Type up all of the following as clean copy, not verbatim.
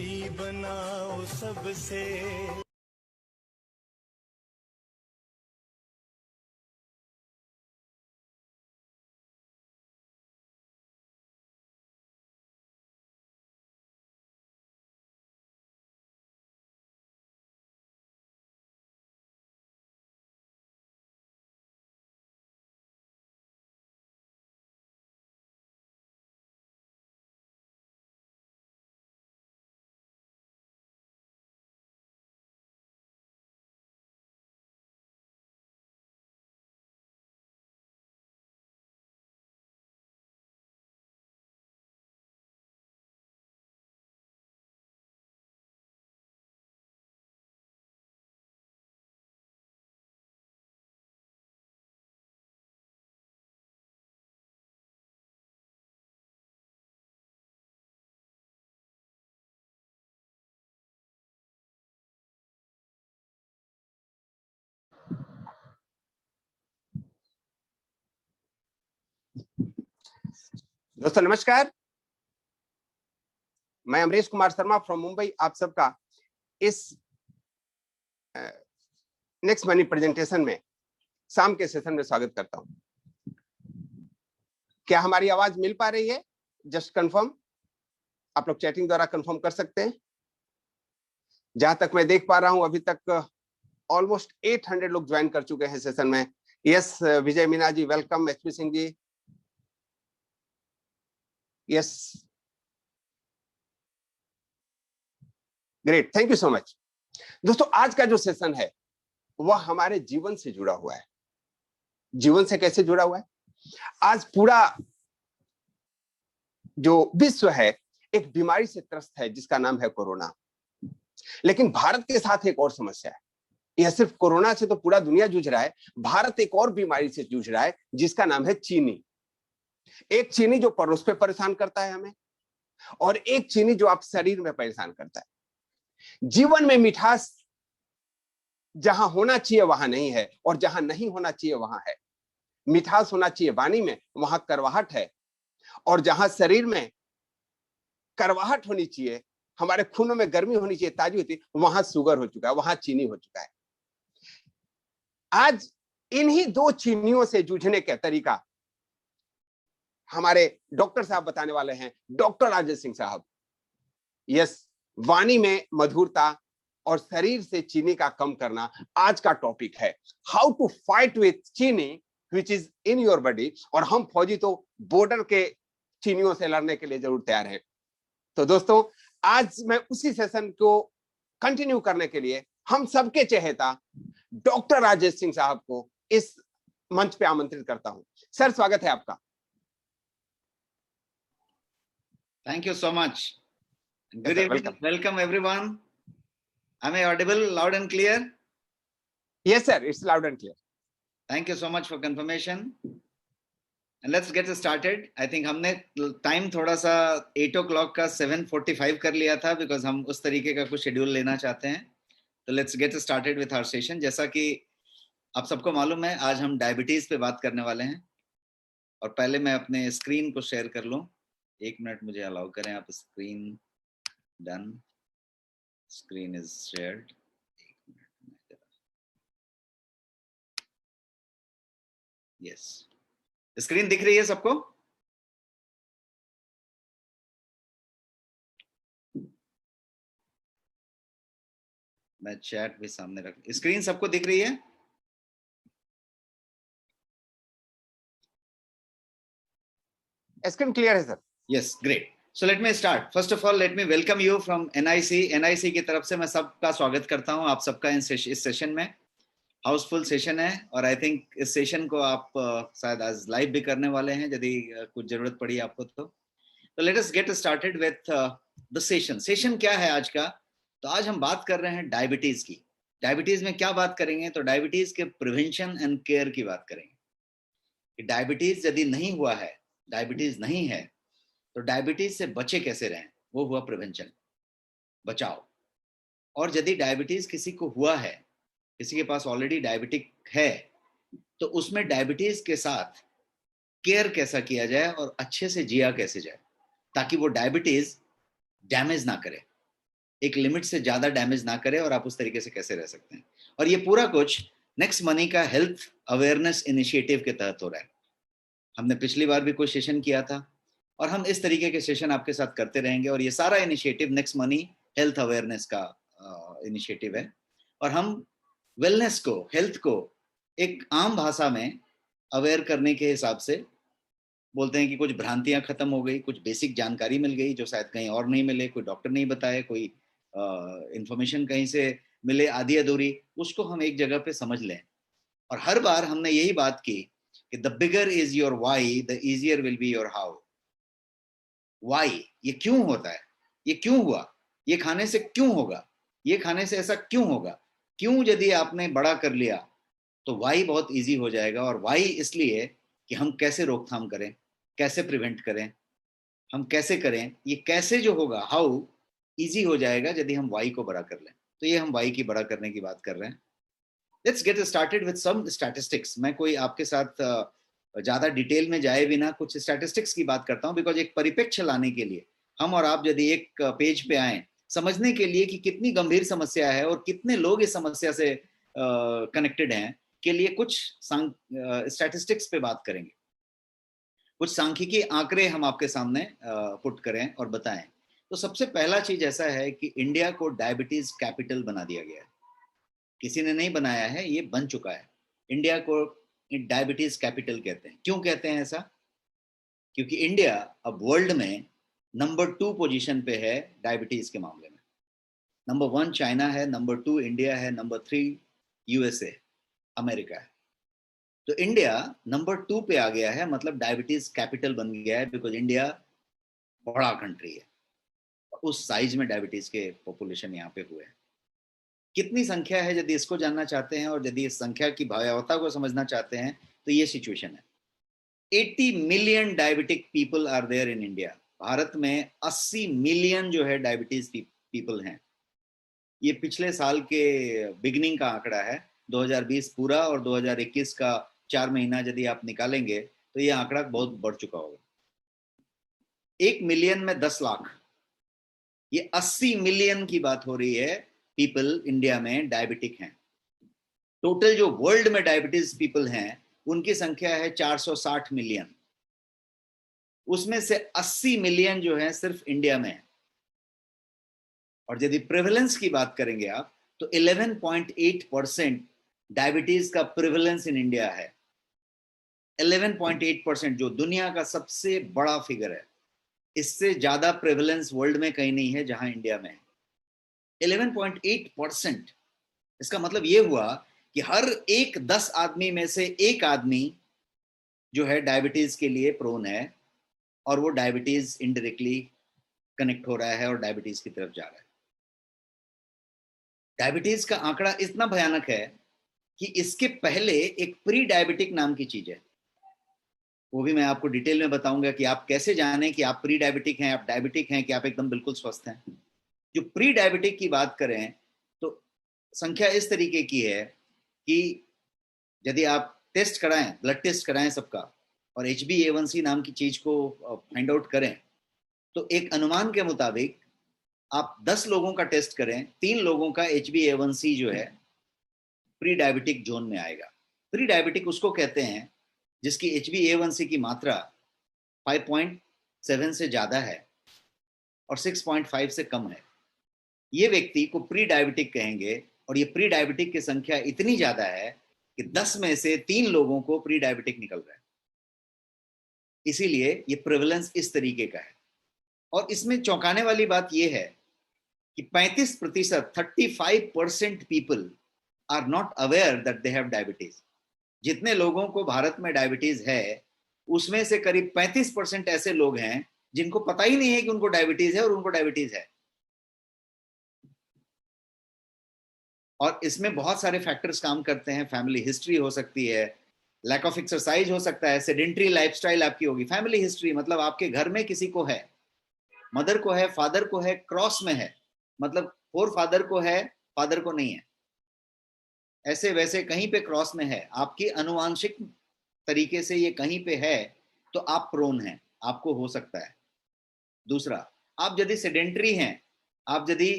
कोई बनाओ सबसे। दोस्तों नमस्कार, मैं अमरीश कुमार शर्मा फ्रॉम मुंबई आप सबका इस नेक्स्ट मनी प्रेजेंटेशन में शाम के सेशन में स्वागत करता हूं। क्या हमारी आवाज मिल पा रही है? जस्ट कंफर्म, आप लोग चैटिंग द्वारा कंफर्म कर सकते हैं। जहां तक मैं देख पा रहा हूं अभी तक ऑलमोस्ट 800 लोग ज्वाइन कर चुके हैं सेशन में। Yes Vijay Meena ji welcome, HP Singh ji yes, great, thank you so much. दोस्तों आज का जो सेशन है वह हमारे जीवन से जुड़ा हुआ है। जीवन से कैसे जुड़ा हुआ है? आज पूरा जो विश्व है एक बीमारी से त्रस्त है जिसका नाम है कोरोना। लेकिन भारत के साथ एक और समस्या है। यह सिर्फ कोरोना से तो पूरा दुनिया जूझ रहा है, भारत एक और बीमारी से जूझ रहा है जिसका नाम है चीनी। एक चीनी जो पड़ोस पे परेशान करता है हमें, और एक चीनी जो आप शरीर में परेशान करता है। जीवन में मिठास जहां होना चाहिए वहां नहीं है, और जहां नहीं होना चाहिए वहां है। मिठास होना चाहिए वाणी में, वहां करवाहट है। और जहां शरीर में करवाहट होनी चाहिए, हमारे खूनों में गर्मी होनी चाहिए, ताजी होती, वहां शुगर हो चुका है, वहां चीनी हो चुका है। आज इन्हीं दो चीनियों से जूझने का तरीका हमारे डॉक्टर साहब बताने वाले हैं, डॉक्टर राजेश सिंह साहब। यस, वाणी में मधुरता और शरीर से चीनी का कम करना आज का टॉपिक है। हाउ टू फाइट विथ चीनी which is in your body. और हम फौजी तो बॉर्डर के चीनियों से लड़ने के लिए जरूर तैयार हैं। तो दोस्तों आज मैं उसी सेशन को कंटिन्यू करने के लिए हम सबके चहेता डॉक्टर राजेश सिंह साहब को इस मंच पे आमंत्रित करता हूं। सर स्वागत है आपका। Thank you so much. Good evening. Welcome everyone. Am I audible loud and clear? Yes sir, it's loud and clear. Thank you so much for confirmation. And let's get started. I think हमने time थोड़ा सा 8 o'clock का 7:45 कर लिया था because हम उस तरीके का कुछ शेड्यूल लेना चाहते हैं। तो let's get started with our session. जैसा कि आप सबको मालूम है आज हम डायबिटीज पे बात करने वाले हैं। और पहले मैं अपने स्क्रीन को शेयर कर लूं। 1 मिनट मुझे अलाउ करें। आप screen done, screen is shared. Yes, screen दिख रही है सबको? मैं चैट भी सामने रख, स्क्रीन सबको दिख रही है? स्क्रीन क्लियर है sir? Yes, great. So let me start. First of all, let me welcome you from NIC. NIC की तरफ से मैं सबका स्वागत करता हूं, आप सबका इस सेशन में। हाउसफुल सेशन है और आई थिंक इस सेशन को आप शायद आज लाइव भी करने वाले हैं यदि कुछ जरूरत पड़ी आपको तो let us get started with the session. Session क्या है आज का? तो आज हम बात कर रहे हैं डायबिटीज की। डायबिटीज में क्या बात करेंगे? तो डायबिटीज के प्रिवेंशन एंड केयर की बात करेंगे। डायबिटीज यदि नहीं हुआ है, डायबिटीज नहीं है, तो डायबिटीज से बचे कैसे रहें, वो हुआ प्रिवेंशन, बचाव। और यदि डायबिटीज किसी को हुआ है, किसी के पास ऑलरेडी डायबिटिक है, तो उसमें डायबिटीज के साथ केयर कैसा किया जाए और अच्छे से जिया कैसे जाए ताकि वो डायबिटीज डैमेज ना करे। एक लिमिट से ज्यादा डैमेज ना करे और आप उस तरीके से कैसे रह सकते हैं। और ये पूरा कुछ नेक्स्ट मनी का हेल्थ अवेयरनेस इनिशिएटिव के तहत हो रहा है। हमने पिछली बार भी कोई सेशन किया था और हम इस तरीके के सेशन आपके साथ करते रहेंगे। और ये सारा initiative next money health awareness का इनिशिएटिव है। और हम वेलनेस को, हेल्थ को एक आम भाषा में अवेयर करने के हिसाब से बोलते हैं कि कुछ भ्रांतियां खत्म हो गई, कुछ बेसिक जानकारी मिल गई जो शायद कहीं और नहीं मिले, कोई डॉक्टर नहीं बताए, कोई इंफॉर्मेशन कहीं से मिले आधी अधूरी, उसको हम एक जगह पे समझ लें। और हर बार हमने यही बात की कि the bigger is your why, the easier will be your how. Why, ये क्यों होता है, ये क्यों हुआ, ये खाने से क्यों होगा, ये खाने से ऐसा क्यों होगा, क्यों यदि आपने बड़ा कर लिया तो वाई बहुत इजी हो जाएगा। और वाई इसलिए कि हम कैसे रोकथाम करें, कैसे प्रिवेंट करें, हम कैसे करें, ये कैसे जो होगा, हाउ इजी हो जाएगा यदि हम वाई को बड़ा कर लें। तो ये हम वाई की बड़ा करने की बात कर रहे हैं। Let's get started with some statistics. मैं कोई आपके साथ ज्यादा डिटेल में जाए बिना कुछ स्टैटिस्टिक्स की बात करता हूं, बिकॉज एक परिप्रेक्ष्य लाने के लिए हम और आप यदि एक पेज पे आए, समझने के लिए कि कितनी गंभीर समस्या है और कितने लोग इस समस्या से कनेक्टेड हैं, के लिए कुछ स्टैटिस्टिक्स पे बात करेंगे। कुछ सांख्यिकी आंकड़े हम आपके सामने पुट करें और बताएं। तो सबसे पहला चीज ऐसा है कि इंडिया को डायबिटीज कैपिटल बना दिया गया है। किसी ने नहीं बनाया है, ये बन चुका है। इंडिया को डायबिटीज कैपिटल कहते हैं। क्यों कहते हैं ऐसा? क्योंकि इंडिया अब वर्ल्ड में नंबर 2 पोजीशन पे है डायबिटीज के मामले में। नंबर 1 चाइना है, नंबर 2 इंडिया है, नंबर 3 यूएसए अमेरिका है। तो इंडिया नंबर 2 पे आ गया है, मतलब डायबिटीज कैपिटल बन गया है, बिकॉज इंडिया बड़ा कंट्री है, उस साइज में डायबिटीज के पॉपुलेशन यहाँ पे हुए हैं। कितनी संख्या है, यदि इसको जानना चाहते हैं और यदि इस संख्या की भयावहता को समझना चाहते हैं, तो ये सिचुएशन है। 80 million diabetic people are there in India. Bharat में 80 मिलियन जो है डायबिटीज पीपल हैं। ये पिछले साल के बिगनिंग का आंकड़ा है, 2020 पूरा और 2021 का 4 महीना यदि आप निकालेंगे तो ये आंकड़ा बहुत बढ़ चुका होगा। 1 मिलियन में 10 लाख, ये 80 मिलियन की बात हो रही है। पीपल इंडिया में डायबिटिक हैं। टोटल जो वर्ल्ड में डायबिटीज पीपल हैं उनकी संख्या है 460 मिलियन। उसमें से 80 मिलियन जो है सिर्फ इंडिया में है। और यदि प्रेवलेंस की बात करेंगे आप, तो 11.8% डायबिटीज का प्रेवलेंस इन इंडिया है। 11.8%, जो दुनिया का सबसे बड़ा फिगर है। इससे ज्यादा प्रेवलेंस वर्ल्ड में कहीं नहीं है जहां इंडिया में है। 11.8%। इसका मतलब ये हुआ कि हर 10 आदमी में से एक आदमी जो है डायबिटीज के लिए प्रोन है, और वो डायबिटीज इनडायरेक्टली कनेक्ट हो रहा है और डायबिटीज की तरफ जा रहा है। डायबिटीज का आंकड़ा इतना भयानक है कि इसके पहले एक प्री डायबिटिक नाम की चीज है। वो भी मैं आपको डिटेल में बताऊंगा कि आप कैसे जाने कि आप प्री डायबिटिक हैं, आप डायबिटिक हैं, कि आप एकदम बिल्कुल स्वस्थ हैं। जो प्री डायबिटिक की बात करें तो संख्या इस तरीके की है कि यदि आप टेस्ट कराएं, ब्लड टेस्ट कराएं सबका, और HbA1c नाम की चीज को फाइंड आउट करें, तो एक अनुमान के मुताबिक आप 10 लोगों का टेस्ट करें, 3 लोगों का HbA1c जो है प्री डायबिटिक जोन में आएगा। प्री डायबिटिक उसको कहते हैं जिसकी HbA1c की मात्रा 5.7 से ज्यादा है और 6.5 से कम है। ये व्यक्ति को प्री डायबिटिक कहेंगे। और ये प्री डायबिटिक की संख्या इतनी ज्यादा है कि 10 में से 3 लोगों को प्री डायबिटिक निकल रहा है। इसीलिए ये प्रेवलेंस इस तरीके का है। और इसमें चौंकाने वाली बात यह है कि 35%, 35% people are not aware that they have diabetes. जितने लोगों को भारत में डायबिटीज है उसमें से करीब 35% ऐसे लोग हैं जिनको पता ही नहीं है कि उनको डायबिटीज है और उनको डायबिटीज है। और इसमें बहुत सारे फैक्टर्स काम करते हैं। फैमिली हिस्ट्री हो सकती है, लैक ऑफ एक्सरसाइज हो सकता है, सेडेंट्री लाइफस्टाइल आपकी होगी। फैमिली हिस्ट्री मतलब आपके घर में किसी को है, मदर को है, फादर को है, क्रॉस में है, मतलब फोर फादर को है, फादर को नहीं है, ऐसे वैसे कहीं पे क्रॉस में है, आपकी अनुवांशिक तरीके से ये कहीं पे है, तो आप प्रोन हैं, आपको हो सकता है। दूसरा, आप यदि सेडेंट्री हैं, आप यदि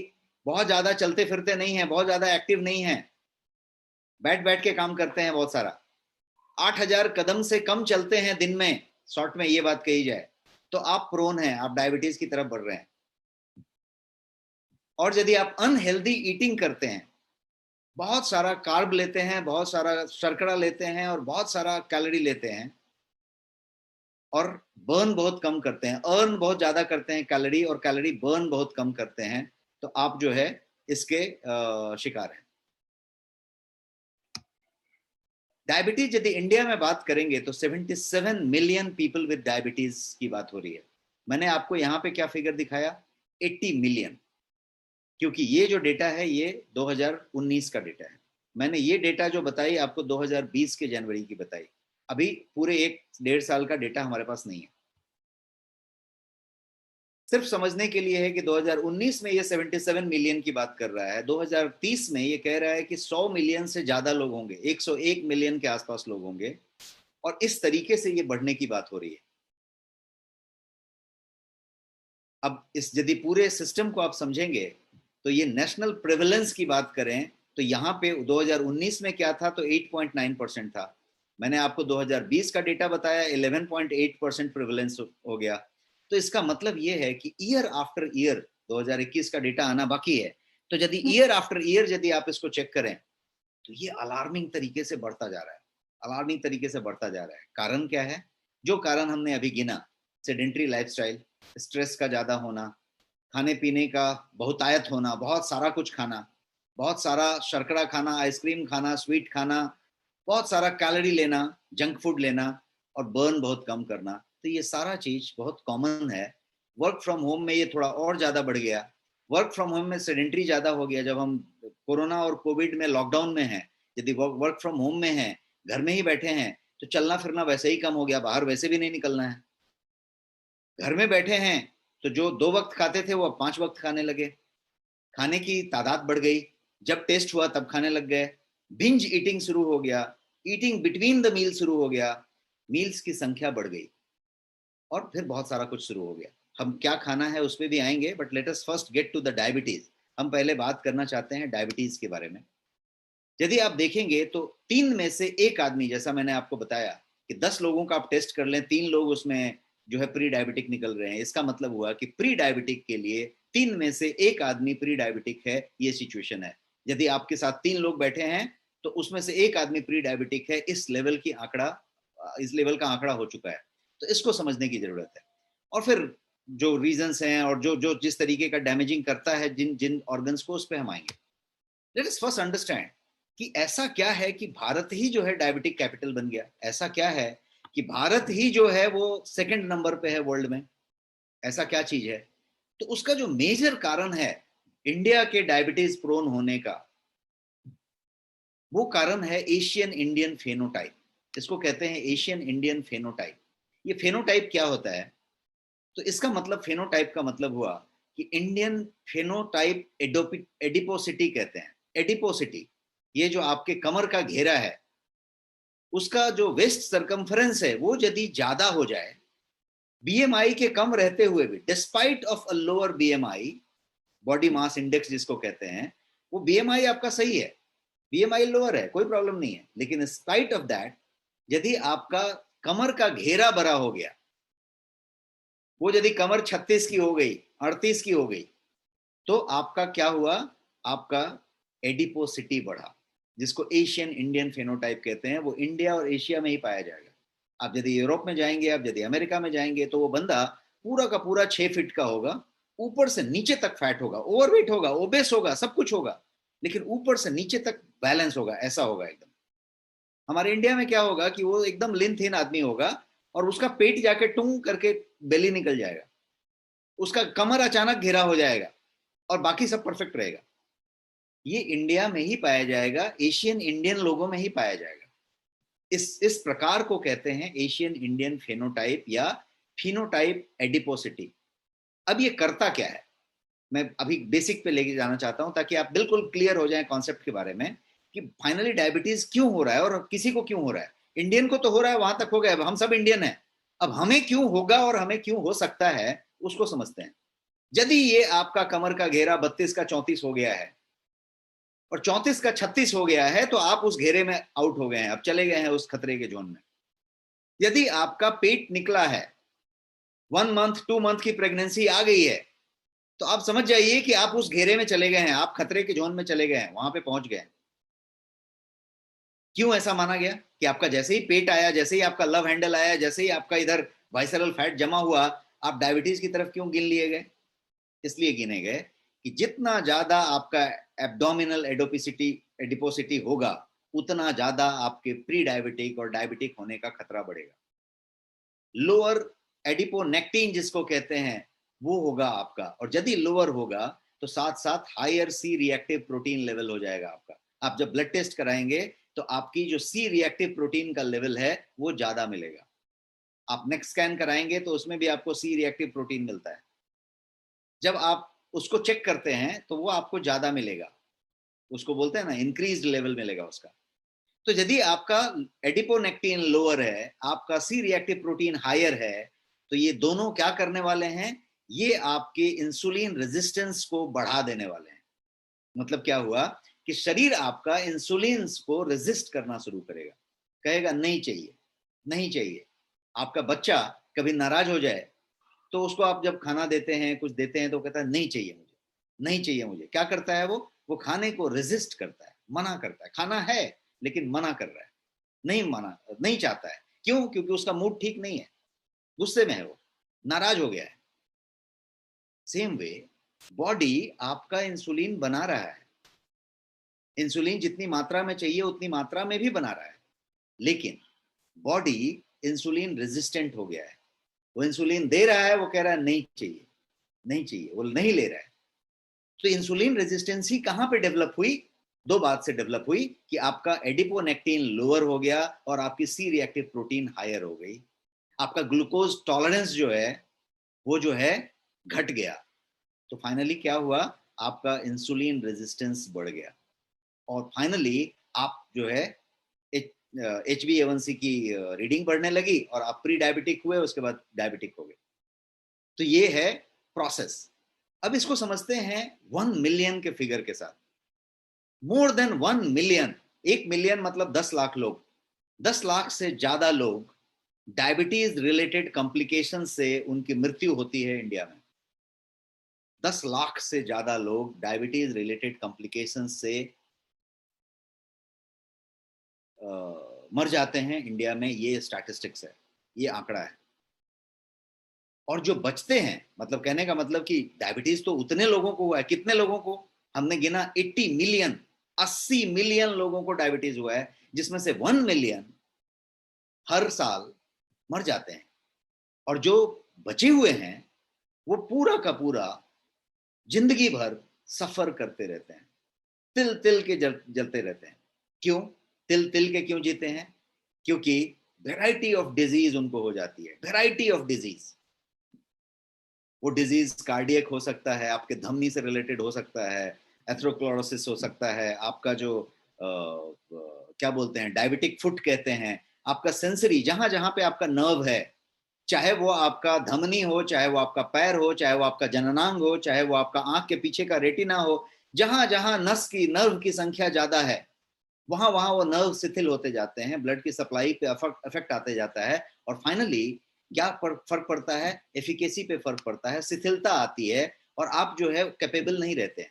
बहुत ज्यादा चलते फिरते नहीं है, बहुत ज्यादा एक्टिव नहीं है, बैठ बैठ के काम करते हैं बहुत सारा, 8,000 कदम से कम चलते हैं दिन में, शॉर्ट में ये बात कही जाए, तो आप प्रोन हैं, आप डायबिटीज की तरफ बढ़ रहे हैं। और यदि आप अनहेल्दी ईटिंग करते हैं, बहुत सारा कार्ब लेते हैं, बहुत सारा शर्करा लेते हैं और बहुत सारा कैलोरी लेते हैं और बर्न बहुत कम करते हैं, अर्न बहुत ज्यादा करते हैं कैलोरी और कैलोरी बर्न बहुत कम करते हैं, तो आप जो है इसके शिकार हैं। डायबिटीज यदि इंडिया में बात करेंगे तो 77 मिलियन पीपल विद डायबिटीज की बात हो रही है। मैंने आपको यहाँ पे क्या फिगर दिखाया, 80 मिलियन, क्योंकि ये जो डेटा है ये 2019 का डेटा है। मैंने ये डेटा जो बताई आपको 2020 के जनवरी की बताई, अभी पूरे 1-1.5 साल का डेटा हमारे पास नहीं है। सिर्फ समझने के लिए है कि 2019 में ये 77 मिलियन की बात कर रहा है, 2030 में ये कह रहा है कि 100 मिलियन से ज्यादा लोग होंगे, 101 मिलियन के आसपास लोग होंगे, और इस तरीके से ये बढ़ने की बात हो रही है। अब इस यदि पूरे सिस्टम को आप समझेंगे तो ये नेशनल प्रेवलेंस की बात करें तो यहाँ पे 2019 में क्या था, तो 8.9% था। मैंने आपको 2020 का डेटा बताया, 11.8% प्रेवलेंस हो गया। तो इसका मतलब ये है कि ईयर आफ्टर ईयर, 2021 का डेटा आना बाकी है, तो यदि ईयर आफ्टर ईयर यदि आप इसको चेक करें तो ये अलार्मिंग तरीके से बढ़ता जा रहा है, अलार्मिंग तरीके से बढ़ता जा रहा है। कारण क्या है? जो कारण हमने अभी गिना, सेडेंट्री लाइफस्टाइल, स्ट्रेस का ज्यादा होना, खाने पीने का बहुतायत होना, बहुत सारा कुछ खाना, बहुत सारा शर्करा खाना, आइसक्रीम खाना, स्वीट खाना, बहुत सारा कैलोरी लेना, जंक फूड लेना और बर्न बहुत कम करना, तो ये सारा चीज बहुत कॉमन है। वर्क फ्रॉम होम में ये थोड़ा और ज्यादा बढ़ गया, वर्क फ्रॉम होम में सेडेंट्री ज्यादा हो गया। जब हम कोरोना और कोविड में लॉकडाउन में हैं, यदि वर्क फ्रॉम होम में हैं, घर में ही बैठे हैं, तो चलना फिरना वैसे ही कम हो गया, बाहर वैसे भी नहीं निकलना है। घर में बैठे हैं तो जो 2 वक्त खाते थे वो अब 5 वक्त खाने लगे, खाने की तादाद बढ़ गई, जब टेस्ट हुआ तब खाने लग गए, बिंज ईटिंग शुरू हो गया, ईटिंग बिटवीन द मील शुरू हो गया, मील्स की संख्या बढ़ गई और फिर बहुत सारा कुछ शुरू हो गया। हम क्या खाना है उस पर भी आएंगे, but let us first get to the diabetes. हम पहले बात करना चाहते हैं डायबिटीज के बारे में। यदि आप देखेंगे तो 3 में से 1 आदमी, जैसा मैंने आपको बताया कि 10 लोगों का आप टेस्ट कर लें, 3 लोग उसमें जो है प्री डायबिटिक निकल रहे हैं, इसका मतलब हुआ कि प्री डायबिटिक के लिए 3 में से 1 आदमी प्री डायबिटिक है, ये सिचुएशन है। यदि आपके साथ 3 लोग बैठे हैं तो उसमें से 1 आदमी प्री डायबिटिक है, इस लेवल का आंकड़ा हो चुका है। तो इसको समझने की जरूरत है। और फिर जो रीजंस हैं और जो जिस तरीके का डैमेजिंग करता है जिन जिन ऑर्गन्स को, उस पर हम आएंगे। लेट अस फर्स्ट अंडरस्टैंड कि ऐसा क्या है कि भारत ही जो है डायबिटिक कैपिटल बन गया। ऐसा क्या है कि भारत ही जो है वो 2nd नंबर पे है वर्ल्ड में, ऐसा क्या चीज है? तो उसका जो मेजर कारण है इंडिया के डायबिटीज प्रोन होने का, वो कारण है एशियन इंडियन फेनोटाइप। इसको कहते हैं एशियन इंडियन फेनोटाइप। ये फेनोटाइप क्या होता है? तो इसका मतलब, फेनोटाइप का मतलब हुआ कि इंडियन फेनोटाइप एडिपोसिटी कहते हैं। एडिपोसिटी, ये जो आपके कमर का घेरा है, उसका जो वेस्ट सरकमफरेंस है वो यदि ज्यादा हो जाए, बीएमआई के कम रहते हुए भी, despite of a lower BMI, body mass index जिसको कहते हैं, वो बीएमआई आपका सही है, बीएमआई लोअर है, कोई प्रॉब्लम नहीं है, लेकिन स्पाइट ऑफ दैट यदि आपका कमर का घेरा बड़ा हो गया, वो यदि कमर 36 की हो गई, 38 की हो गई, तो आपका क्या हुआ? आपका एडिपोसिटी बढ़ा, जिसको एशियन इंडियन फेनोटाइप कहते हैं। वो इंडिया और एशिया में ही पाया जाएगा। आप यदि यूरोप में जाएंगे, आप यदि अमेरिका में जाएंगे, तो वो बंदा पूरा का पूरा 6 फीट का होगा, ऊपर से नीचे तक फैट होगा, ओवरवेट होगा, ओबेस होगा, सब कुछ होगा, लेकिन ऊपर से नीचे तक बैलेंस होगा, ऐसा होगा एकदम। हमारे इंडिया में क्या होगा कि वो एकदम लिन थिन आदमी होगा और उसका पेट जाके टूंग करके बेली निकल जाएगा, उसका कमर अचानक घेरा हो जाएगा और बाकी सब परफेक्ट रहेगा। ये इंडिया में ही पाया जाएगा, एशियन इंडियन लोगों में ही पाया जाएगा। इस प्रकार को कहते हैं एशियन इंडियन फेनोटाइप या फिनोटाइप एडिपोसिटी। अब ये करता क्या है, मैं अभी बेसिक पे लेके जाना चाहता हूं ताकि आप बिल्कुल क्लियर हो जाएं कॉन्सेप्ट के बारे में कि फाइनली डायबिटीज क्यों हो रहा है और किसी को क्यों हो रहा है। इंडियन को तो हो रहा है, वहां तक हो गया, हम सब इंडियन हैं। अब हमें क्यों होगा और हमें क्यों हो सकता है, उसको समझते हैं। यदि ये आपका कमर का घेरा 32 का 34 हो गया है और 34 का 36 हो गया है, तो आप उस घेरे में आउट हो गए हैं, अब चले गए हैं उस खतरे के जोन में। यदि आपका पेट निकला है, 1 मंथ 2 मंथ की प्रेगनेंसी आ गई है, तो आप समझ जाइए कि आप उस घेरे में चले गए हैं, आप खतरे के जोन में चले गए हैं, वहां पे पहुंच गए। क्यों ऐसा माना गया कि आपका जैसे ही पेट आया, जैसे ही आपका लव हैंडल आया, जैसे ही आपका इधर वाइसरल फैट जमा हुआ, आप डायबिटीज की तरफ क्यों गिन लिए गए? इसलिए गिने गए कि जितना ज्यादा आपका एब्डोमिनल एडिपोसिटी होगा, उतना ज्यादा आपके प्री डायबिटिक और डायबिटिक होने का खतरा बढ़ेगा। लोअर एडिपोनेक्टिन जिसको कहते हैं, वो होगा आपका, और यदि लोअर होगा तो साथ साथ higher C reactive protein level हो जाएगा आपका। आप जब ब्लड टेस्ट कराएंगे तो आपकी जो सी रिएक्टिव प्रोटीन का लेवल है वो ज्यादा मिलेगा। आप नेक्स्ट स्कैन कराएंगे तो उसमें भी आपको सी रिएक्टिव प्रोटीन मिलता है। जब आप उसको चेक करते हैं तो वो आपको ज्यादा मिलेगा, उसको बोलते हैं ना इंक्रीज्ड लेवल मिलेगा उसका। तो यदि आपका एडिपोनेक्टिन लोअर है, आपका सी रिएक्टिव प्रोटीन हायर है, तो ये दोनों क्या करने वाले हैं? ये आपके इंसुलिन रेजिस्टेंस को बढ़ा देने वाले हैं। मतलब क्या हुआ कि शरीर आपका इंसुलिन को रेजिस्ट करना शुरू करेगा, कहेगा नहीं चाहिए, नहीं चाहिए। आपका बच्चा कभी नाराज हो जाए तो उसको आप जब खाना देते हैं, कुछ देते हैं, तो कहता है नहीं चाहिए मुझे, नहीं चाहिए मुझे। क्या करता है वो खाने को रेजिस्ट करता है, मना करता है। खाना है लेकिन मना कर रहा है, नहीं चाहता है। क्यों? क्योंकि उसका मूड ठीक नहीं है, गुस्से में है, वो नाराज हो गया है। सेम वे बॉडी आपका इंसुलिन बना रहा है, इंसुलिन जितनी मात्रा में चाहिए उतनी मात्रा में भी बना रहा है, लेकिन बॉडी इंसुलिन रेजिस्टेंट हो गया है। वो इंसुलिन दे रहा है, वो कह रहा है नहीं चाहिए, नहीं चाहिए, वो नहीं ले रहा है। तो इंसुलिन रेजिस्टेंसी कहां पे डेवलप हुई? दो बात से डेवलप हुई कि आपका एडिपोनेक्टिन लोअर हो गया और आपकी सी रिएक्टिव प्रोटीन हायर हो गई। आपका ग्लूकोज टॉलरेंस जो है वो जो है घट गया। तो फाइनली क्या हुआ? आपका इंसुलिन रेजिस्टेंस बढ़ गया और फाइनली आप जो है HbA1c की रीडिंग बढ़ने लगी और आप प्री डायबिटिक हुए, उसके बाद डायबिटिक हो गए। तो ये है प्रोसेस। अब इसको समझते हैं 1 मिलियन के फिगर के साथ। मोर देन 1 मिलियन, 1 मिलियन मतलब 10 लाख लोग, 10 लाख से ज्यादा लोग डायबिटीज रिलेटेड कॉम्प्लिकेशन से उनकी मृत्यु होती है इंडिया में। 10 लाख से ज्यादा लोग डायबिटीज रिलेटेड कॉम्प्लिकेशन से मर जाते हैं इंडिया में। ये स्टैटिस्टिक्स है, ये आंकड़ा है। और जो बचते हैं, मतलब कहने का मतलब कि डायबिटीज तो उतने लोगों को हुआ है, कितने लोगों को हमने गिना? 80 मिलियन, 80 मिलियन लोगों को डायबिटीज हुआ है, जिसमें से 1 मिलियन हर साल मर जाते हैं। और जो बचे हुए हैं वो पूरा का पूरा जिंदगी भर सफर करते रहते हैं, तिल तिल के जलते रहते हैं। क्यों तिल तिल के क्यों जीते हैं? क्योंकि वैरायटी ऑफ डिजीज उनको हो जाती है, वैरायटी ऑफ डिजीज। वो डिजीज कार्डियक हो सकता है, आपके धमनी से रिलेटेड हो सकता है, एथेरोस्क्लेरोसिस हो सकता है, आपका जो क्या बोलते हैं डायबिटिक फुट कहते हैं, आपका सेंसरी, जहां जहां पे आपका नर्व है, चाहे वो आपका धमनी हो, चाहे वो आपका पैर हो, चाहे वो आपका जननांग हो, चाहे वो आपका आंख के पीछे का रेटिना हो, जहां जहां नर्व की संख्या ज्यादा है, वहां वहां वो नर्व शिथिल होते जाते हैं, ब्लड की सप्लाई पे इफेक्ट आते जाता है। और फाइनली क्या फर्क पड़ता है? एफिकेसी पे फर्क पड़ता है, शिथिलता आती है और आप जो है कैपेबल नहीं रहते हैं,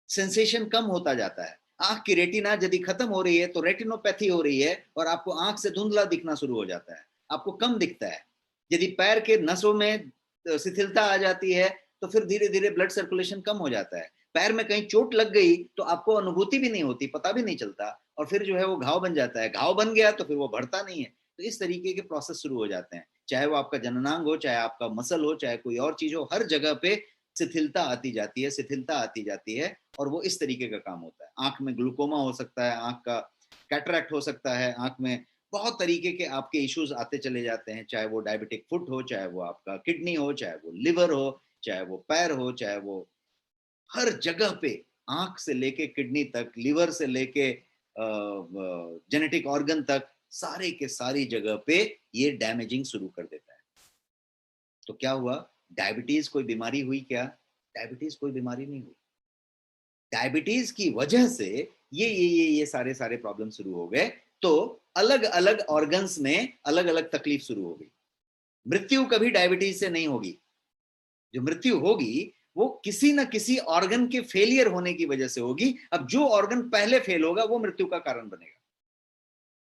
सेंसेशन कम होता जाता है। आंख की रेटिना यदि खत्म हो रही है तो रेटिनोपैथी हो रही है और आपको आंख से धुंधला दिखना शुरू हो जाता है, आपको कम दिखता है। यदि पैर के नसों में शिथिलता आ जाती है तो फिर धीरे धीरे ब्लड सर्कुलेशन कम हो जाता है। पैर में कहीं चोट लग गई तो आपको अनुभूति भी नहीं होती, पता भी नहीं चलता, और फिर जो है वो घाव बन जाता है। घाव बन गया तो फिर वो बढ़ता नहीं है। तो इस तरीके के प्रोसेस शुरू हो जाते हैं, चाहे वो आपका जननांग हो, चाहे आपका मसल हो, चाहे कोई और चीज हो, हर जगह पे शिथिलता आती जाती है, शिथिलता आती जाती है। और वो इस तरीके का काम होता है। आंख में ग्लूकोमा हो सकता है, आंख का कैटरैक्ट हो सकता है, आंख में बहुत तरीके के आपके इश्यूज आते चले जाते हैं, चाहे वो डायबिटिक फुट हो, चाहे वो आपका किडनी हो, चाहे वो लिवर हो, चाहे वो पैर हो, चाहे वो हर जगह पे, आंख से लेके किडनी तक, लिवर से लेके जेनेटिक ऑर्गन तक, सारे के सारी जगह पे ये डैमेजिंग शुरू कर देता है। तो क्या हुआ? डायबिटीज कोई बीमारी हुई क्या? डायबिटीज कोई बीमारी नहीं हुई। डायबिटीज की वजह से ये सारे प्रॉब्लम शुरू हो गए, तो अलग अलग ऑर्गन्स में अलग अलग तकलीफ शुरू हो गई। मृत्यु कभी डायबिटीज से नहीं होगी। जो मृत्यु होगी वो किसी न किसी ऑर्गन के फेलियर होने की वजह से होगी। अब जो ऑर्गन पहले फेल होगा वो मृत्यु का कारण बनेगा।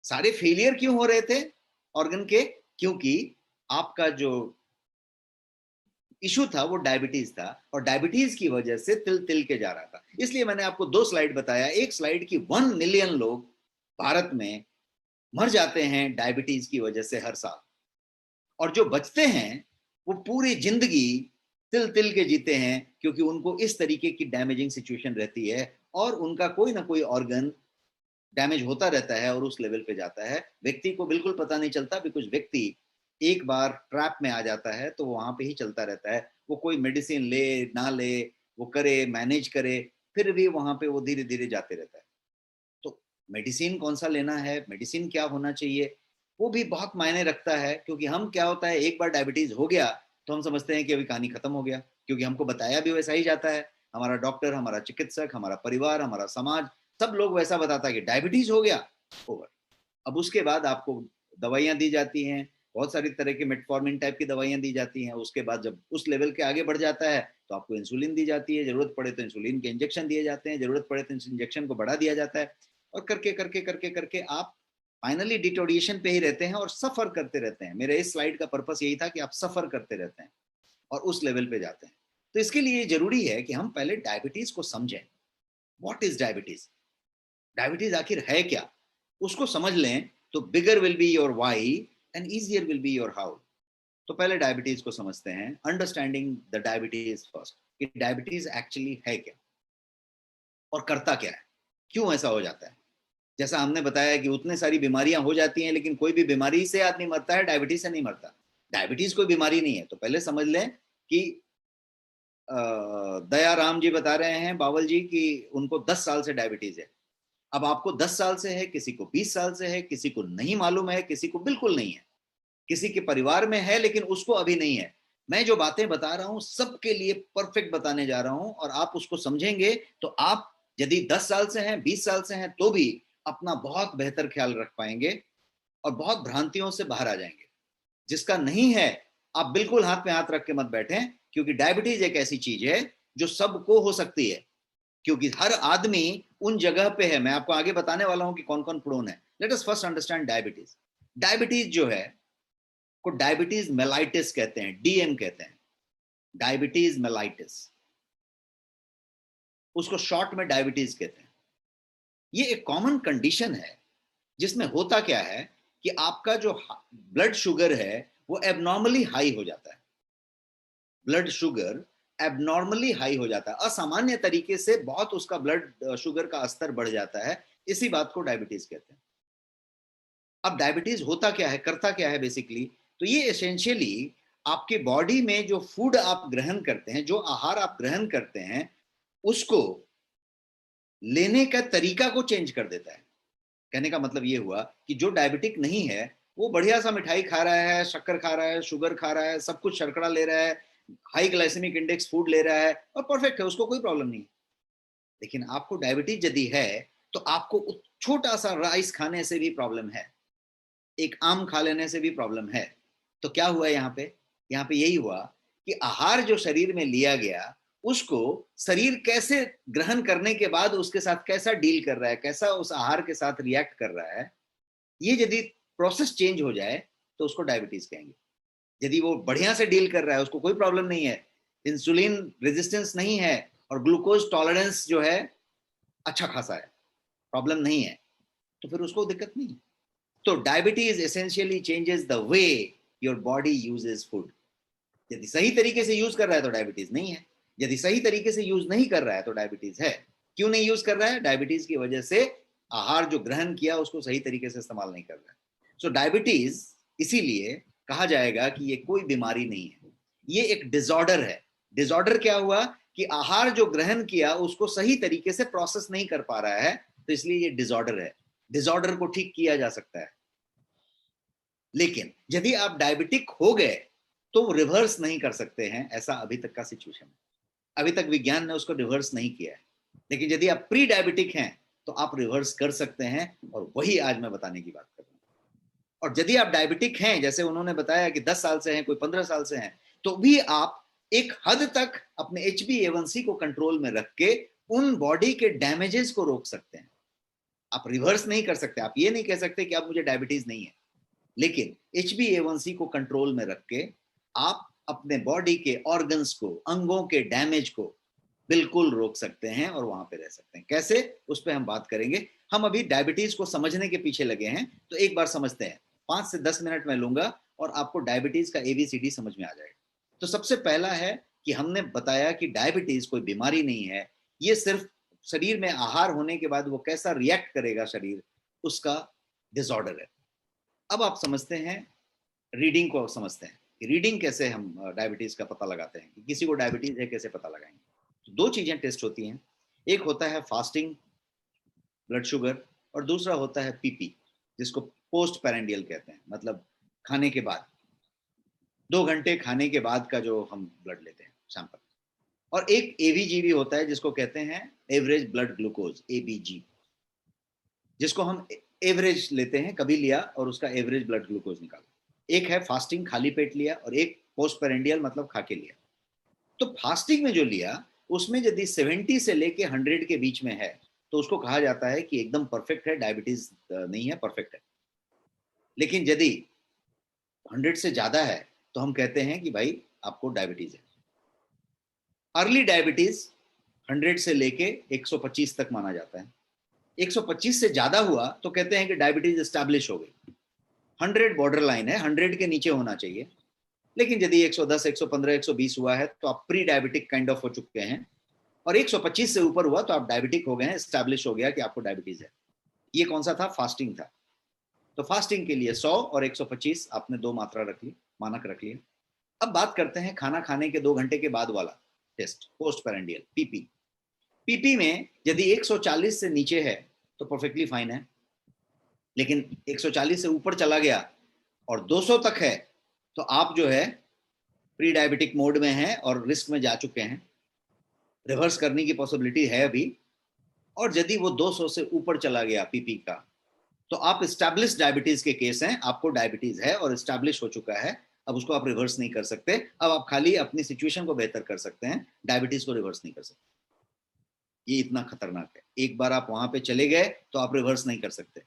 सारे फेलियर क्यों हो रहे थे ऑर्गन के? क्योंकि आपका जो इशू था वो डायबिटीज था, और डायबिटीज की वजह से तिल तिल के जा रहा था। इसलिए मैंने आपको 2 स्लाइड बताया। एक स्लाइड की 1 मिलियन लोग भारत में मर जाते हैं डायबिटीज की वजह से हर साल, और जो बचते हैं वो पूरी जिंदगी तिल तिल के जीते हैं, क्योंकि उनको इस तरीके की डैमेजिंग सिचुएशन रहती है और उनका कोई ना कोई ऑर्गन डैमेज होता रहता है और उस लेवल पे जाता है। व्यक्ति को बिल्कुल पता नहीं चलता, बिकॉज व्यक्ति एक बार ट्रैप में आ जाता है तो वहां पे ही चलता रहता है। वो कोई मेडिसिन ले ना ले, वो करे मैनेज करे, फिर भी वहां पे वो धीरे धीरे जाते रहता है। तो मेडिसिन कौन सा लेना है, मेडिसिन क्या होना चाहिए, वो भी बहुत मायने रखता है। क्योंकि हम क्या होता है, एक बार डायबिटीज हो गया तो हम समझते हैं कि अभी कहानी खत्म हो गया, क्योंकि हमको बताया भी वैसा ही जाता है। हमारा डॉक्टर, हमारा चिकित्सक, हमारा परिवार, हमारा समाज, सब लोग वैसा बताता है कि डायबिटीज हो गया, ओवर। अब उसके बाद आपको दवाइयां दी जाती हैं, बहुत सारी तरह की मेटफॉर्मिन टाइप की दवाइयां दी जाती हैं। उसके बाद जब उस लेवल के आगे बढ़ जाता है तो आपको इंसुलिन दी जाती है, जरूरत पड़े तो इंसुलिन के इंजेक्शन दिए जाते हैं, जरूरत पड़े तो इंजेक्शन को बढ़ा दिया जाता है, और करके करके करके करके आप फाइनली डिटोरिएशन पे ही रहते हैं और सफर करते रहते हैं। मेरे इस स्लाइड का पर्पस यही था कि आप सफर करते रहते हैं और उस लेवल पे जाते हैं। तो इसके लिए जरूरी है कि हम पहले डायबिटीज को समझें। What is diabetes? डायबिटीज आखिर है क्या, उसको समझ लें तो bigger will be your why and easier will be your how. तो पहले डायबिटीज को समझते हैं, अंडरस्टैंडिंग द डायबिटीज फर्स्ट, कि डायबिटीज एक्चुअली है क्या और करता क्या है, क्यों ऐसा हो जाता है। जैसा हमने बताया कि उतने सारी बीमारियां हो जाती हैं, लेकिन कोई भी बीमारी से आदमी मरता है, डायबिटीज से नहीं मरता। डायबिटीज कोई बीमारी नहीं है। तो पहले समझ लें कि दयाराम जी बता रहे हैं, बावल जी, कि उनको 10 साल से डायबिटीज है। अब आपको 10 साल से है, किसी को 20 साल से है, किसी को नहीं मालूम है, किसी को बिल्कुल नहीं है, किसी के परिवार में है लेकिन उसको अभी नहीं है। मैं जो बातें बता रहा हूं सबके लिए परफेक्ट बताने जा रहा हूं, और आप उसको समझेंगे तो आप यदि 10 साल से हैं, 20 साल से हैं, तो भी अपना बहुत बेहतर ख्याल रख पाएंगे और बहुत भ्रांतियों से बाहर आ जाएंगे। जिसका नहीं है, आप बिल्कुल हाथ में हाथ रख के मत बैठें, क्योंकि डायबिटीज एक ऐसी चीज है जो सबको हो सकती है, क्योंकि हर आदमी उन जगह पे है। मैं आपको आगे बताने वाला हूं कि कौन कौन प्रोन है। Late us first understand diabetes. Diabetes जो है को डायबिटीज मेलाइटिस कहते हैं, डीएम कहते हैं, डायबिटीज मेलाइटिस, उसको शॉर्ट में डायबिटीज कहते हैं। ये एक कॉमन कंडीशन है जिसमें होता क्या है कि आपका जो ब्लड शुगर है वो एबनॉर्मली हाई हो जाता है। ब्लड शुगर एबनॉर्मली हाई हो जाता है, असामान्य तरीके से बहुत उसका ब्लड शुगर का स्तर बढ़ जाता है। इसी बात को डायबिटीज कहते हैं। अब डायबिटीज होता क्या है, करता क्या है बेसिकली? तो ये एसेंशियली आपके बॉडी में जो फूड आप ग्रहण करते हैं, जो आहार आप ग्रहण करते हैं, उसको लेने का तरीका को चेंज कर देता है। कहने का मतलब ये हुआ कि जो डायबिटिक नहीं है वो बढ़िया सा मिठाई खा रहा है, शक्कर खा रहा है, शुगर खा रहा है, सब कुछ शर्करा ले रहा है, हाई ग्लाइसेमिक इंडेक्स फूड ले रहा है और परफेक्ट है, उसको कोई प्रॉब्लम नहीं। लेकिन आपको डायबिटीज यदि है तो आपको छोटा सा राइस खाने से भी प्रॉब्लम है, एक आम खा लेने से भी प्रॉब्लम है। तो क्या हुआ यहाँ पे? यहाँ पे यही हुआ कि आहार जो शरीर में लिया गया उसको शरीर कैसे ग्रहण करने के बाद उसके साथ कैसा डील कर रहा है, कैसा उस आहार के साथ रिएक्ट कर रहा है, ये यदि प्रोसेस चेंज हो जाए तो उसको डायबिटीज कहेंगे। यदि वो बढ़िया से डील कर रहा है, उसको कोई प्रॉब्लम नहीं है, इंसुलिन रेजिस्टेंस नहीं है और ग्लूकोज टॉलरेंस जो है अच्छा खासा है, प्रॉब्लम नहीं है, तो फिर उसको दिक्कत नहीं। तो diabetes essentially changes the way your body uses food. यदि सही तरीके से यूज कर रहा है तो डायबिटीज नहीं है, यदि सही तरीके से यूज नहीं कर रहा है तो डायबिटीज है। क्यों नहीं यूज कर रहा है? डायबिटीज की वजह से आहार जो ग्रहण किया उसको सही तरीके से इस्तेमाल नहीं कर रहा है। सो डायबिटीज इसीलिए कहा जाएगा कि ये कोई बीमारी नहीं है, ये एक डिसऑर्डर है। डिसऑर्डर क्या हुआ कि आहार जो ग्रहण किया उसको सही तरीके से प्रोसेस नहीं कर पा रहा है, तो इसलिए ये डिसऑर्डर है। डिसऑर्डर को ठीक किया जा सकता है, लेकिन यदि आप डायबिटिक हो गए तो रिवर्स नहीं कर सकते हैं, ऐसा अभी तक का सिचुएशन है। अभी तक विज्ञान ने उसको रिवर्स नहीं किया है, लेकिन यदि आप प्री डायबिटिक हैं तो आप रिवर्स कर सकते हैं, और वही आज मैं बताने की बात कर रहा हूं। और यदि आप डायबिटिक हैं, जैसे उन्होंने बताया कि 10 साल से हैं, कोई 15 साल से हैं, तो भी आप एक हद तक अपने HbA1c को कंट्रोल में रख के उन बॉडी के डैमेजेस को रोक सकते हैं। आप रिवर्स नहीं कर सकते, आप ये नहीं कह सकते कि अब मुझे डायबिटीज नहीं है, लेकिन HbA1c को कंट्रोल में रख के आप अपने बॉडी के ऑर्गन्स को, अंगों के डैमेज को बिल्कुल रोक सकते हैं और वहां पे रह सकते हैं। कैसे, उस पर हम बात करेंगे। हम अभी डायबिटीज को समझने के पीछे लगे हैं, तो एक बार समझते हैं। 5 से 10 मिनट में लूंगा और आपको डायबिटीज का ABCD समझ में आ जाएगा। तो सबसे पहला है कि हमने बताया कि डायबिटीज कोई बीमारी नहीं है, ये सिर्फ शरीर में आहार होने के बाद वो कैसा रिएक्ट करेगा शरीर, उसका डिसऑर्डर है। अब आप समझते हैं, रीडिंग को समझते हैं कि रीडिंग कैसे हम डायबिटीज का पता लगाते हैं, कि किसी को डायबिटीज है कैसे पता लगाएंगे। तो 2 चीजें टेस्ट होती हैं, एक होता है फास्टिंग ब्लड शुगर, और दूसरा होता है PP, जिसको पोस्ट पैरेंडियल कहते हैं, मतलब खाने के बाद 2 घंटे खाने के बाद का जो हम ब्लड लेते हैं सैंपल। और एक ABG भी होता है, जिसको कहते हैं एवरेज ब्लड ग्लूकोज, ABG, जिसको हम एवरेज लेते हैं, कभी लिया और उसका एवरेज ब्लड ग्लूकोज निकाला। एक है फास्टिंग, खाली पेट लिया, और एक पोस्ट पेरेंडियल, मतलब खा के लिया। तो फास्टिंग में जो लिया, उसमें यदि 70 से लेके 100 के बीच में है तो उसको कहा जाता है कि एकदम परफेक्ट है, डायबिटीज नहीं है, परफेक्ट है। लेकिन यदि 100 से ज्यादा है तो हम कहते हैं कि भाई आपको डायबिटीज है। अर्ली डायबिटीज 100 से लेके 125 तक माना जाता है। 125 से ज्यादा हुआ तो कहते हैं कि डायबिटीज एस्टैब्लिश हो गई। 100 बॉर्डर लाइन है, 100 के नीचे होना चाहिए। लेकिन यदि 110, 115, 120 हुआ है तो आप प्री डायबिटिक काइंड ऑफ हो चुके हैं, और 125 से ऊपर हुआ तो आप डायबिटिक हो गए हैं, एस्टैब्लिश हो गया कि आपको डायबिटीज है। ये कौन सा था? फास्टिंग था। तो फास्टिंग के लिए 100 और 125 आपने 2 मात्रा रख ली, मानक रख लिया। अब बात करते हैं खाना खाने के 2 घंटे के बाद वाला टेस्ट, पोस्ट पैरेंडियल, PP। PP में यदि 140 से नीचे है तो परफेक्टली फाइन है, लेकिन 140 से ऊपर चला गया और 200 तक है तो आप जो है प्री डायबिटिक मोड में हैं और रिस्क में जा चुके हैं। रिवर्स करने की पॉसिबिलिटी है अभी। और यदि वो 200 से ऊपर चला गया PP का, तो आप एस्टैब्लिश डायबिटीज के केस हैं, आपको डायबिटीज है और एस्टैब्लिश हो चुका है। अब उसको आप रिवर्स नहीं कर सकते, अब आप खाली अपनी सिचुएशन को बेहतर कर सकते हैं, डायबिटीज को रिवर्स नहीं कर सकते। ये इतना खतरनाक है, एक बार आप वहां पे चले गए तो आप रिवर्स नहीं कर सकते।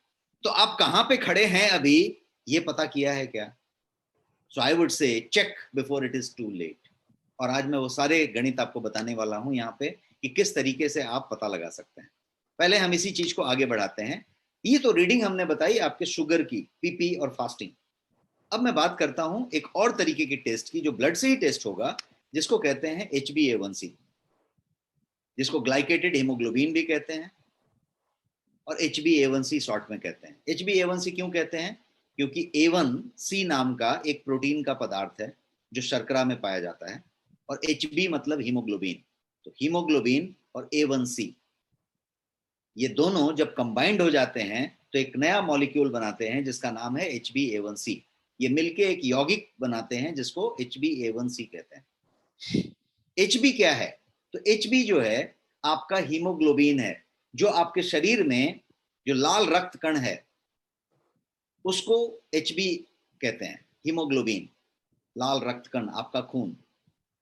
तो आप कहां पे खड़े हैं अभी, ये पता किया है क्या? So I would say check before it is too late. और आज मैं वो सारे गणित आपको बताने वाला हूं यहाँ पे कि किस तरीके से आप पता लगा सकते हैं। पहले हम इसी चीज को आगे बढ़ाते हैं। ये तो रीडिंग हमने बताई आपके शुगर की, PP और फास्टिंग। अब मैं बात करता हूं एक और तरीके की टेस्ट की, जो ब्लड से ही टेस्ट होगा, जिसको कहते हैं HbA1c, जिसको ग्लाइकेटेड हीमोग्लोबिन भी कहते हैं, और HbA1c शॉर्ट में कहते हैं। HbA1c क्यों कहते हैं? क्योंकि A1C नाम का एक प्रोटीन का पदार्थ है जो शर्करा में पाया जाता है, और Hb मतलब हीमोग्लोबिन। तो हीमोग्लोबिन और A1C, ये दोनों जब कंबाइंड हो जाते हैं तो एक नया मॉलिक्यूल बनाते हैं जिसका नाम है HbA1c। ये मिलके एक यौगिक बनाते हैं जिसको HbA1c कहते हैं। Hb क्या है? तो Hb जो है आपका हीमोग्लोबिन है, जो आपके शरीर में जो लाल रक्त कण है उसको Hb कहते हैं, हीमोग्लोबिन, लाल रक्त कण, आपका खून।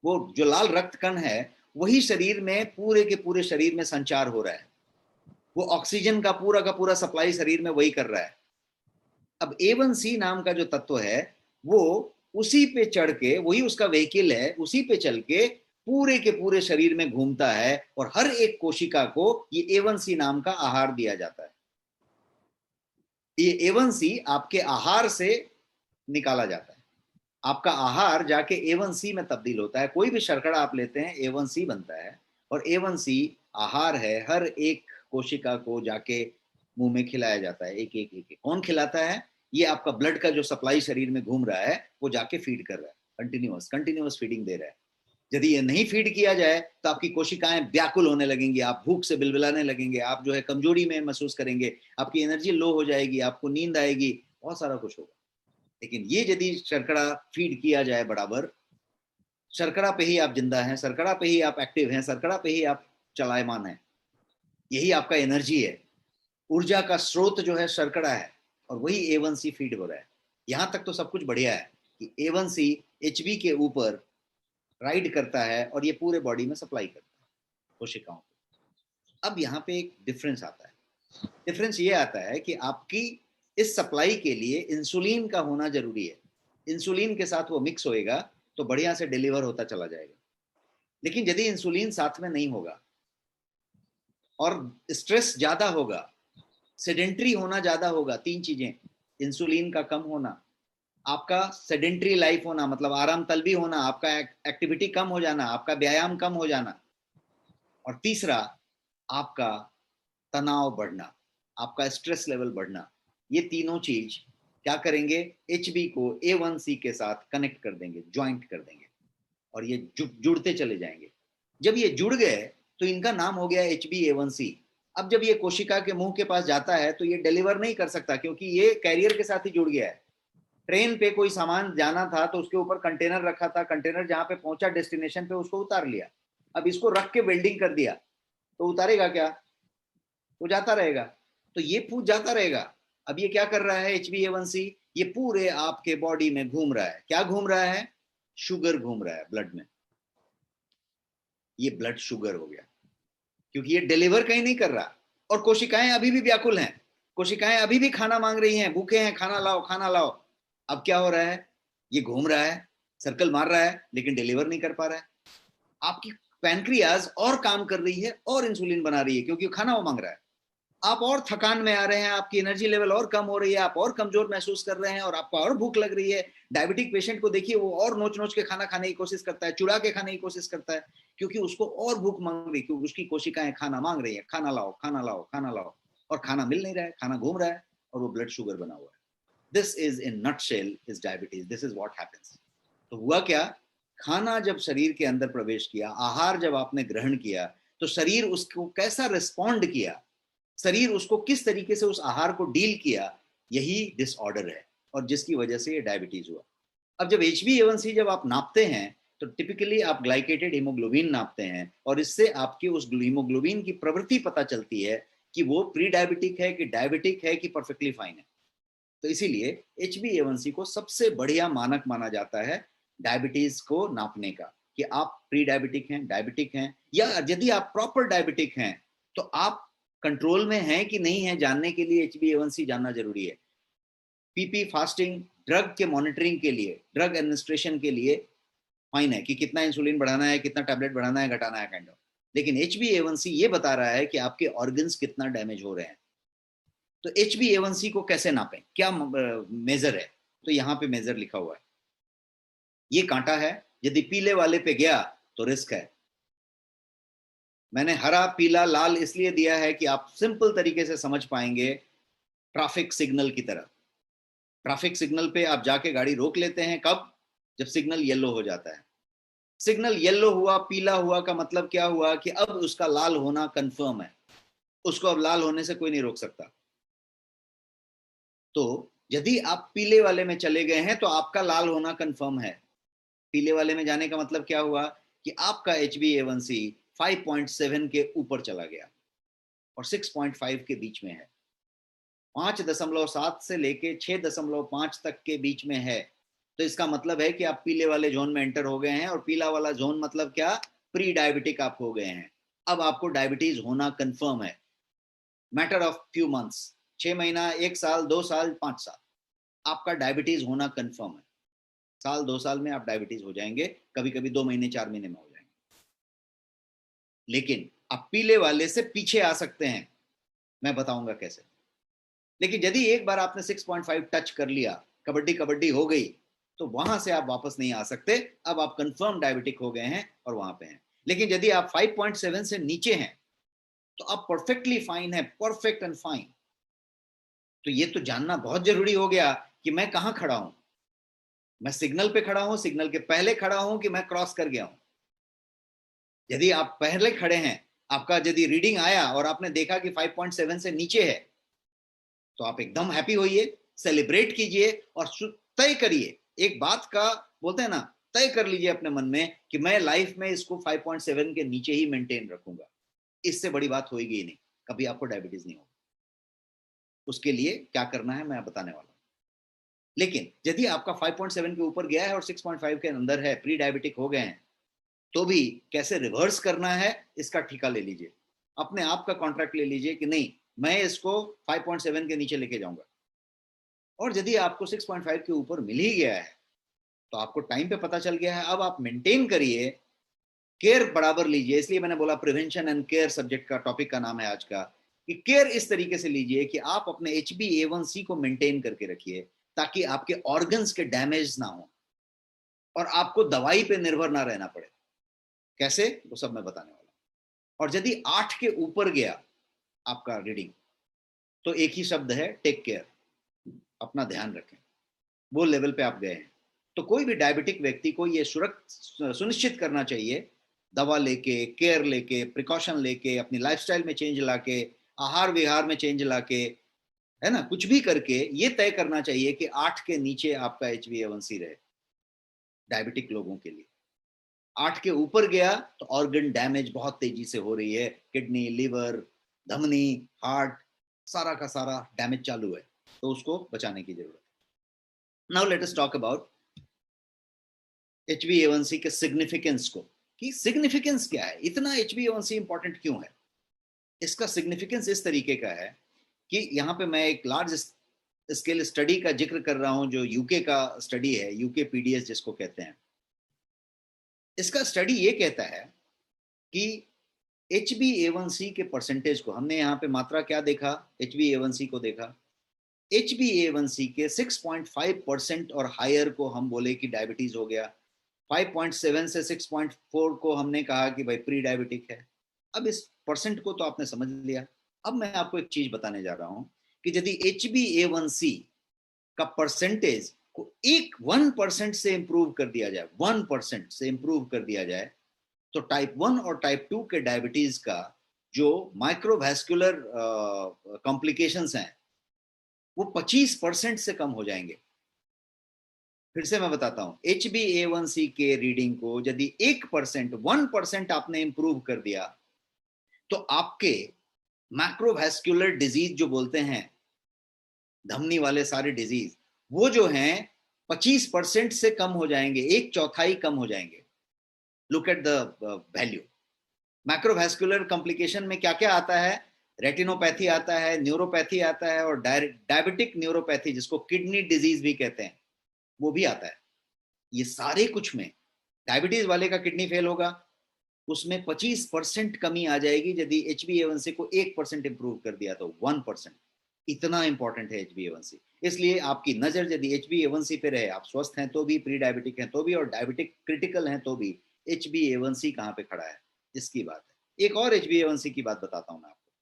वो जो लाल रक्त कण है वही शरीर में पूरे के पूरे शरीर में संचार हो रहा है, वो ऑक्सीजन का पूरा सप्लाई शरीर में वही कर रहा है। अब A1C नाम का जो तत्व है वो उसी पे चढ़ के, वही उसका व्हीकल है, उसी पे चल के पूरे के पूरे शरीर में घूमता है, और हर एक कोशिका को ये A1C नाम का आहार दिया जाता है। ये A1C आपके आहार से निकाला जाता है, आपका आहार जाके A1C में तब्दील होता है। कोई भी शर्करा आप लेते हैं A1C बनता है, और A1C आहार है, हर एक कोशिका को जाके मुंह में खिलाया जाता है, एक एक एक। कौन खिलाता है? ये आपका ब्लड का जो सप्लाई शरीर में घूम रहा है वो जाके फीड कर रहा है, कंटिन्यूअस फीडिंग दे रहा है। यदि ये नहीं फीड किया जाए तो आपकी कोशिकाएं व्याकुल होने लगेंगी, आप भूख से बिलबिलाने लगेंगे, आप जो है कमजोरी में महसूस करेंगे, आपकी एनर्जी लो हो जाएगी, आपको नींद आएगी, बहुत सारा कुछ होगा। लेकिन ये यदि शर्करा फीड किया जाए बराबर, शर्करा पे ही आप जिंदा हैं, शर्करा पे ही आप एक्टिव हैं, शर्करा पे ही आप चलायमान हैं। यही आपका एनर्जी है। ऊर्जा का स्रोत जो है शर्करा है, और वही A1C फीड हो रहा है। यहां तक तो सब कुछ बढ़िया है कि A1C HB के ऊपर राइड करता है और ये पूरे बॉडी में सप्लाई करता है कोशिकाओं को। अब यहाँ पे एक डिफरेंस आता है। डिफरेंस ये आता है कि आपकी इस सप्लाई के लिए इंसुलिन का होना जरूरी है। इंसुलिन के साथ वो मिक्स होएगा तो बढ़िया से डिलीवर होता चला जाएगा। लेकिन यदि इंसुलिन साथ में नहीं होगा और स्ट्रेस ज्यादा होगा, सेडेंट्री होना ज्यादा होगा, तीन चीजें, इंसुलिन का कम होना, आपका सेडेंट्री लाइफ होना मतलब आराम तलबी होना, आपका एक्टिविटी कम हो जाना, आपका व्यायाम कम हो जाना, और तीसरा आपका तनाव बढ़ना, आपका स्ट्रेस लेवल बढ़ना, ये तीनों चीज क्या करेंगे, HB को A1C के साथ कनेक्ट कर देंगे, ज्वाइंट कर देंगे, और ये जुड़ते चले जाएंगे। जब ये जुड़ गए तो इनका नाम हो गया HbA1c। अब जब ये कोशिका के मुंह के पास जाता है तो ये डिलीवर नहीं कर सकता, क्योंकि ये कैरियर के साथ ही जुड़ गया है। ट्रेन पे कोई सामान जाना था तो उसके ऊपर कंटेनर रखा था, कंटेनर जहां पे पहुंचा डेस्टिनेशन पे उसको उतार लिया। अब इसको रख के वेल्डिंग कर दिया तो उतारेगा क्या, वो जाता रहेगा। तो ये पूछ जाता रहेगा। अब ये क्या कर रहा है HbA1c, ये पूरे आपके बॉडी में घूम रहा है। क्या घूम रहा है, शुगर घूम रहा है ब्लड में। ये ब्लड शुगर हो गया, क्योंकि ये डिलीवर कहीं नहीं कर रहा, और कोशिकाएं अभी भी व्याकुल हैं, कोशिकाएं अभी भी खाना मांग रही हैं, भूखे हैं, खाना लाओ खाना लाओ। अब क्या हो रहा है, ये घूम रहा है, सर्कल मार रहा है, लेकिन डिलीवर नहीं कर पा रहा है। आपकी पैनक्रियाज और काम कर रही है और इंसुलिन बना रही है, क्योंकि खाना वो मांग रहा है। आप और थकान में आ रहे हैं, आपकी एनर्जी लेवल और कम हो रही है, आप और कमजोर महसूस कर रहे हैं, और आपको और भूख लग रही है। डायबिटिक पेशेंट को देखिए, वो और नोच नोच के खाना खाने की कोशिश करता है, चुरा के खाने की कोशिश करता है, क्योंकि उसको और भूख मांग रही है, क्योंकि उसकी कोशिकाएं खाना मांग रही है, खाना लाओ खाना लाओ खाना लाओ, और खाना मिल नहीं रहा है, खाना घूम रहा है, और वो ब्लड शुगर बना हुआ है। This is in nutshell is diabetes, this is what happens. तो हुआ क्या, खाना जब शरीर के अंदर प्रवेश किया, आहार जब आपने ग्रहण किया, तो शरीर उसको कैसा रिस्पॉन्ड किया, शरीर उसको किस तरीके से उस आहार को डील किया, यही डिसऑर्डर है, और जिसकी वजह से ये डायबिटीज हुआ। अब जब HbA1c जब आप नापते हैं तो टिपिकली आप ग्लाइकेटेड हीमोग्लोबिन नापते हैं, और इससे आपकी उस हीमोग्लोबिन की प्रवृत्ति पता चलती है कि वो प्री डायबिटिक है कि डायबिटिक है कि परफेक्टली फाइन है। तो इसीलिए HbA1c को सबसे बढ़िया मानक माना जाता है डायबिटीज को नापने का, कि आप प्री डायबिटिक हैं, डायबिटिक हैं, या यदि आप प्रॉपर डायबिटिक हैं तो आप कंट्रोल में हैं कि नहीं है, जानने के लिए HbA1c जानना जरूरी है। PP फास्टिंग ड्रग के मॉनिटरिंग के लिए, ड्रग एडमिनिस्ट्रेशन के लिए फाइन है कि कितना इंसुलिन बढ़ाना है, कितना टैबलेट बढ़ाना है, घटाना है, काइंड ऑफ। लेकिन HbA1c ये बता रहा है कि आपके ऑर्गन्स कितना डैमेज हो रहे हैं। तो HbA1c को कैसे नापें, क्या मेजर है, तो यहाँ पे मेजर लिखा हुआ है। ये कांटा है, यदि पीले वाले पे गया तो रिस्क है। मैंने हरा पीला लाल इसलिए दिया है कि आप सिंपल तरीके से समझ पाएंगे, ट्रैफिक सिग्नल की तरह। ट्रैफिक सिग्नल पे आप जाके गाड़ी रोक लेते हैं, कब, जब सिग्नल येलो हो जाता है। सिग्नल येलो हुआ, पीला हुआ का मतलब क्या हुआ कि अब उसका लाल होना कंफर्म है, उसको अब लाल होने से कोई नहीं रोक सकता। तो यदि आप पीले वाले में चले गए हैं तो आपका लाल होना कंफर्म है। पीले वाले में जाने का मतलब क्या हुआ कि आपका HbA1c 5.7 के ऊपर चला गया और 6.5 के बीच में है। 5.7 से लेके 6.5 तक के बीच में है, तो इसका मतलब है कि आप पीले वाले जोन में एंटर हो गए हैं। और पीला वाला जोन मतलब क्या, प्री डायबिटिक आप हो गए हैं। अब आपको डायबिटीज होना कंफर्म है, मैटर ऑफ फ्यू मंथ्स, 6 महीना, 1 साल, 2 साल, 5 साल, आपका डायबिटीज होना कंफर्म है। साल 2 साल में आप डायबिटीज हो जाएंगे, कभी कभी 2 महीने 4 महीने में हो जाएंगे। लेकिन आप पीले वाले से पीछे आ सकते हैं, मैं बताऊंगा कैसे। लेकिन यदि एक बार आपने 6.5 टच कर लिया, कबड्डी कबड्डी हो गई, तो वहां से आप वापस नहीं आ सकते। अब आप कंफर्म डायबिटिक हो गए हैं और वहां पे हैं। लेकिन यदि आप 5.7 से नीचे हैं तो आप परफेक्टली फाइन है, परफेक्ट एंड फाइन। तो ये तो जानना बहुत जरूरी हो गया कि मैं कहां खड़ा हूं, मैं सिग्नल पे खड़ा हूं, सिग्नल के पहले खड़ा हूं, कि मैं क्रॉस कर गया हूं। यदि आप पहले खड़े हैं, आपका यदि रीडिंग आया और आपने देखा कि 5.7 से नीचे है, तो आप एकदम हैप्पी होइए, सेलिब्रेट कीजिए और तय करिए। एक बात का बोलते हैं ना, तय कर लीजिए अपने मन में कि मैं लाइफ में इसको 5.7 के नीचे ही मेंटेन रखूंगा। इससे बड़ी बात होगी ही नहीं, कभी आपको डायबिटीज नहीं होगा। उसके लिए क्या करना है मैं बताने वाला हूं। लेकिन यदि आपका 5.7 के ऊपर गया है और 6.5 के अंदर है, प्री डायबिटिक हो गए हैं, तो भी कैसे रिवर्स करना है इसका ठेका ले लीजिए, अपने आप का कॉन्ट्रैक्ट ले लीजिए कि नहीं, मैं इसको 5.7 के नीचे लेके जाऊंगा। और यदि आपको 6.5 के ऊपर मिल ही गया है तो आपको टाइम पे पता चल गया है, अब आप मेंटेन करिए, केयर बराबर लीजिए। इसलिए मैंने बोला प्रिवेंशन एंड केयर सब्जेक्ट का टॉपिक का नाम है आज का, कि केयर इस तरीके से लीजिए कि आप अपने HbA1c को मेंटेन करके रखिए ताकि आपके ऑर्गन्स के डैमेज ना हो और आपको दवाई पे निर्भर ना रहना पड़े। कैसे, वो सब मैं बताने वाला हूं। और यदि 8 के ऊपर गया आपका रीडिंग, तो एक ही शब्द है, टेक केयर, अपना ध्यान रखें। वो लेवल पे आप गए हैं तो कोई भी डायबिटिक व्यक्ति को ये सुनिश्चित करना चाहिए, दवा लेके, केयर लेके, प्रिकॉशन लेके, अपनी लाइफस्टाइल में चेंज लाके, आहार विहार में चेंज लाके, है ना, कुछ भी करके ये तय करना चाहिए कि 8 के नीचे आपका HbA1c रहे डायबिटिक लोगों के लिए। 8 के ऊपर गया तो ऑर्गन डैमेज बहुत तेजी से हो रही है, किडनी, लिवर, धमनी, हार्ट, सारा का सारा डैमेज चालू है, तो उसको बचाने की जरूरत है। Now let us talk about HbA1c के सिग्निफिकेंस को, कि सिग्निफिकेंस क्या है, इतना HbA1c इंपॉर्टेंट क्यों है। इसका सिग्निफिकेंस इस तरीके का है कि यहाँ पे मैं एक लार्ज स्केल स्टडी का जिक्र कर रहा हूं, जो यूके का स्टडी है, यूके PDS जिसको कहते हैं। इसका स्टडी ये कहता है कि HbA1c के परसेंटेज को, हमने यहाँ पे मात्रा क्या देखा, HbA1c को देखा, HbA1c के 6.5% और हायर को हम बोले कि डायबिटीज हो गया, 5.7 से 6.4 को हमने कहा कि भाई प्री डायबिटिक है। अब इस परसेंट को तो आपने समझ लिया। अब मैं आपको एक चीज बताने जा रहा हूं कि यदि HbA1c का परसेंटेज को 1% से इंप्रूव कर दिया जाए, 1% से इंप्रूव कर दिया जाए, तो टाइप 1 और टाइप 2 के डायबिटीज का जो माइक्रोवैस्कुलर कॉम्प्लिकेशंस हैं वो 25% से कम हो जाएंगे। फिर से मैं बताता हूं, HbA1c के रीडिंग को यदि 1% आपने इंप्रूव कर दिया तो आपके मैक्रोवैस्कुलर डिजीज जो बोलते हैं, धमनी वाले सारे डिजीज, वो जो हैं 25% से कम हो जाएंगे, 1/4 कम हो जाएंगे। Look at the value. Macrovascular complication में क्या क्या आता है, रेटिनोपैथी आता है, न्यूरोपैथी आता है, और डायबिटिक न्यूरोपैथी जिसको किडनी डिजीज भी कहते हैं वो भी आता है। ये सारे कुछ में डायबिटीज वाले का किडनी फेल होगा, उसमें 25% कमी आ जाएगी यदि HbA1c को 1% इंप्रूव कर दिया तो 1%। इतना इंपॉर्टेंट है HbA1c। इसलिए आपकी नजर यदि HbA1c पे रहे, आप स्वस्थ हैं तो भी, प्री डायबिटिक हैं तो भी, और डायबिटिक क्रिटिकल हैं तो भी, HbA1c कहाँ पे खड़ा है इसकी बात है। एक और HbA1c की बात बताता हूं मैं आपको,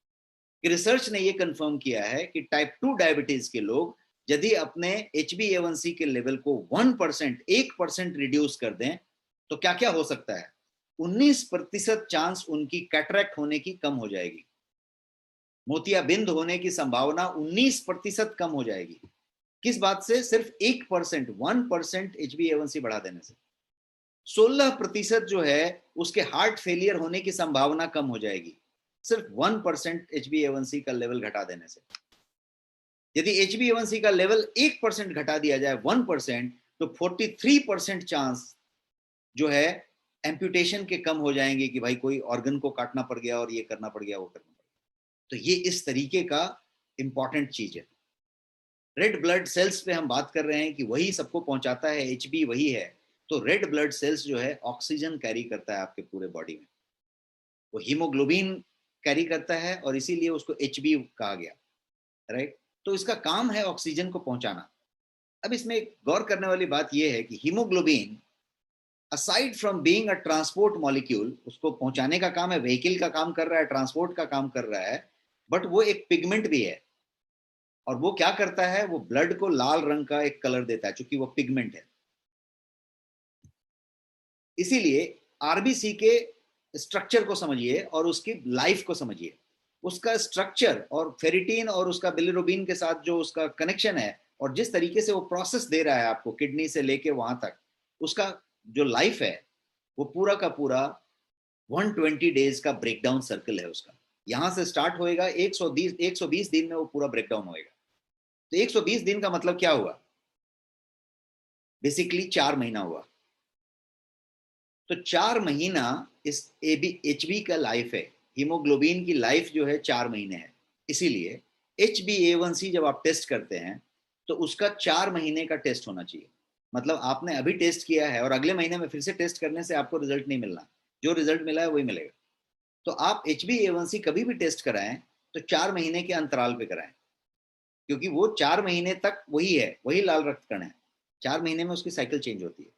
कि रिसर्च ने ये कंफर्म किया है कि टाइप 2 डायबिटीज के लोग यदि अपने HbA1c के लेवल को 1% रिड्यूस कर दें तो क्या क्या हो सकता है, 19% चांस उनकी कैटरैक्ट होने की कम हो जाएगी, मोतियाबिंद होने की संभावना 19% कम हो जाएगी। किस बात से, सिर्फ 1% HbA1c बढ़ा देने से। 16% जो है उसके हार्ट फेलियर होने की संभावना कम हो जाएगी, सिर्फ 1% HbA1c का लेवल घटा देने से। यदि HbA1c का लेवल 1% घटा दिया जाए, 1%, तो 43% चांस जो है एम्पुटेशन के कम हो जाएंगे, कि भाई कोई ऑर्गन को काटना पड़ गया और ये करना पड़ गया, वो करना पड़ गया। तो ये इस तरीके का इंपॉर्टेंट चीज है। रेड ब्लड सेल्स पे हम बात कर रहे हैं कि वही सबको पहुंचाता है, HB वही है। तो रेड ब्लड सेल्स जो है ऑक्सीजन कैरी करता है आपके पूरे बॉडी में, वो हीमोग्लोबिन कैरी करता है और इसीलिए उसको HB कहा गया, राइट। तो इसका काम है ऑक्सीजन को पहुंचाना। अब इसमें एक गौर करने वाली बात यह है कि haemoglobin aside from being a transport molecule, उसको पहुंचाने का काम है, व्हीकल का काम कर रहा है, ट्रांसपोर्ट का काम कर रहा है, बट वो एक पिगमेंट भी है। और वो क्या करता है, वो ब्लड को लाल रंग का एक कलर देता है, क्योंकि वो पिगमेंट है। इसीलिए आरबीसी के स्ट्रक्चर को समझिए और उसकी लाइफ को समझिए। उसका स्ट्रक्चर और फेरिटीन और उसका बिलिरुबिन के साथ जो उसका कनेक्शन है, और जिस तरीके से वो प्रोसेस दे रहा है आपको किडनी से लेके वहां तक, उसका जो लाइफ है वो पूरा का पूरा 120 डेज का ब्रेकडाउन सर्कल है उसका। यहां से स्टार्ट होएगा, 120 दिन में वो पूरा ब्रेकडाउन होएगा। तो 120 दिन का मतलब क्या हुआ? बेसिकली 4 महीना हुआ। तो 4 महीना इस HB का लाइफ है, हीमोग्लोबिन की लाइफ जो है 4 महीने है। इसीलिए HbA1c जब आप टेस्ट करते हैं तो उसका 4 महीने का टेस्ट होना चाहिए। मतलब आपने अभी टेस्ट किया है और अगले महीने में फिर से टेस्ट करने से आपको रिजल्ट नहीं मिलना, जो रिजल्ट मिला है वही मिलेगा। तो आप HbA1c कभी भी टेस्ट कराएं तो 4 महीने के अंतराल पे कराएं, क्योंकि वो 4 महीने तक वही है, वही लाल रक्त कण है। 4 महीने में उसकी साइकिल चेंज होती है।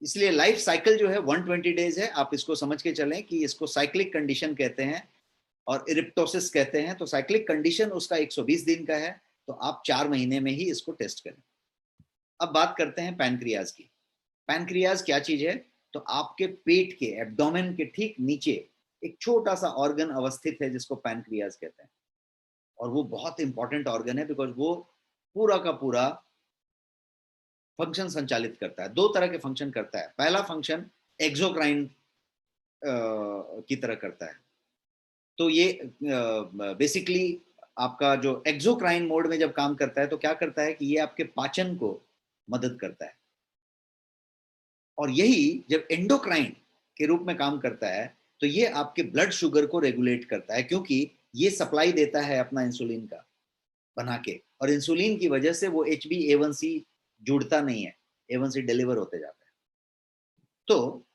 इसलिए लाइफ साइकिल जो है 120 डेज है। आप इसको समझ के चलें कि इसको साइक्लिक कंडीशन कहते हैं और इरिप्टोसिस कहते हैं। तो साइक्लिक कंडीशन उसका 120 दिन का है, तो आप 4 महीने में ही इसको टेस्ट करें। अब बात करते हैं पैनक्रियाज की। पैनक्रियाज क्या चीज है? तो आपके पेट के एब्डोमेन के ठीक नीचे एक छोटा सा ऑर्गन अवस्थित है जिसको पैनक्रियाज कहते हैं। और वो बहुत इंपॉर्टेंट ऑर्गन है बिकॉज वो पूरा का पूरा फंक्शन संचालित करता है। 2 तरह के फंक्शन करता है। पहला फंक्शन एक्सोक्राइन की तरह करता है। तो ये बेसिकली आपका जो एक्सोक्राइन मोड में जब काम करता है तो क्या करता है कि ये आपके पाचन को मदद करता है। और यही जब एंडोक्राइन के रूप में काम करता है तो ये आपके ब्लड शुगर को रेगुलेट करता है, क्योंकि ये सप्लाई देता है अपना इंसुलिन का बना के, और इंसुलिन की वजह से वो HbA1c जुड़ता नहीं है, A1c डिलीवर होते जाता है। तो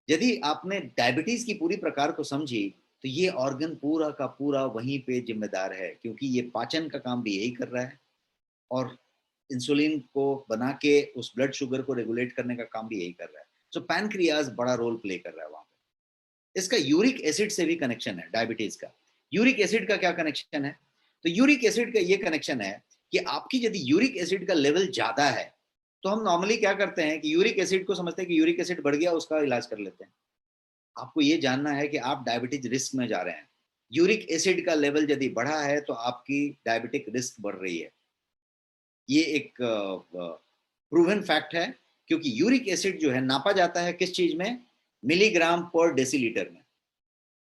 यदि आपने डायबिटीज की पूरी प्रकार को समझी तो ये ऑर्गन पूरा का पूरा वहीं पे जिम्मेदार है, क्योंकि ये पाचन का काम भी यही कर रहा है और इंसुलिन को बना के उस ब्लड शुगर को रेगुलेट करने का काम भी यही कर रहा है। सो पैनक्रियाज बड़ा रोल प्ले कर रहा है वहां पे। इसका यूरिक एसिड से भी कनेक्शन है डायबिटीज का। यूरिक एसिड का क्या कनेक्शन है? तो यूरिक एसिड का ये कनेक्शन है कि आपकी यदि यूरिक एसिड का लेवल ज्यादा है तो हम नॉर्मली क्या करते हैं कि यूरिक एसिड को समझते हैं कि यूरिक एसिड बढ़ गया, उसका इलाज कर लेते हैं। आपको ये जानना है कि आप डायबिटीज रिस्क में जा रहे हैं। यूरिक एसिड का लेवल यदि बढ़ा है तो आपकी डायबिटिक रिस्क बढ़ रही है। ये एक प्रूवन फैक्ट है, क्योंकि यूरिक एसिड जो है नापा जाता है किस चीज में? मिलीग्राम पर डेसीलीटर में।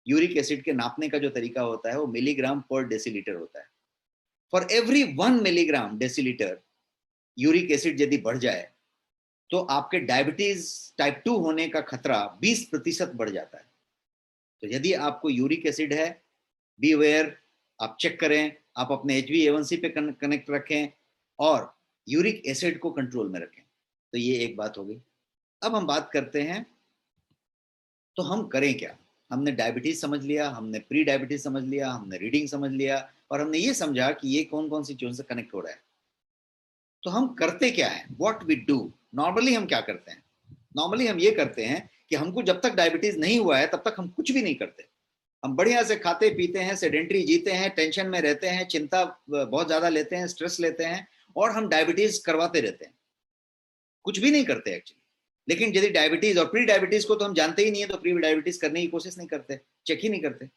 यूरिक एसिड के नापने का जो तरीका होता है वो मिलीग्राम पर डेसीलीटर होता है। For every 1 milligram decilitre uric acid यदि बढ़ जाए तो आपके डायबिटीज टाइप 2 होने का खतरा 20% बढ़ जाता है। तो यदि आपको यूरिक एसिड है, बी अवेयर, आप चेक करें, आप अपने HbA1c पे कनेक्ट रखें और यूरिक एसिड को कंट्रोल में रखें। तो ये एक बात हो गई। अब हम बात करते हैं तो हम करें क्या। हमने डायबिटीज समझ लिया, हमने प्री डायबिटीज समझ लिया, हमने रीडिंग समझ लिया और हमने ये समझा कि ये कौन कौन सी चीजों से कनेक्ट हो रहा है। तो हम करते क्या है? What we do. नॉर्मली हम क्या करते हैं? नॉर्मली हम ये करते हैं कि हमको जब तक डायबिटीज नहीं हुआ है तब तक हम कुछ भी नहीं करते। हम बढ़िया से खाते पीते हैं, सेडेंटरी जीते हैं, टेंशन में रहते हैं, चिंता बहुत ज्यादा लेते हैं, स्ट्रेस लेते हैं और हम डायबिटीज करवाते रहते हैं, कुछ भी नहीं करते एक्चुअली। लेकिन यदि डायबिटीज और प्री डायबिटीज को तो हम जानते ही नहीं है तो प्री डायबिटीज करने की कोशिश नहीं करते, चेक ही नहीं करते।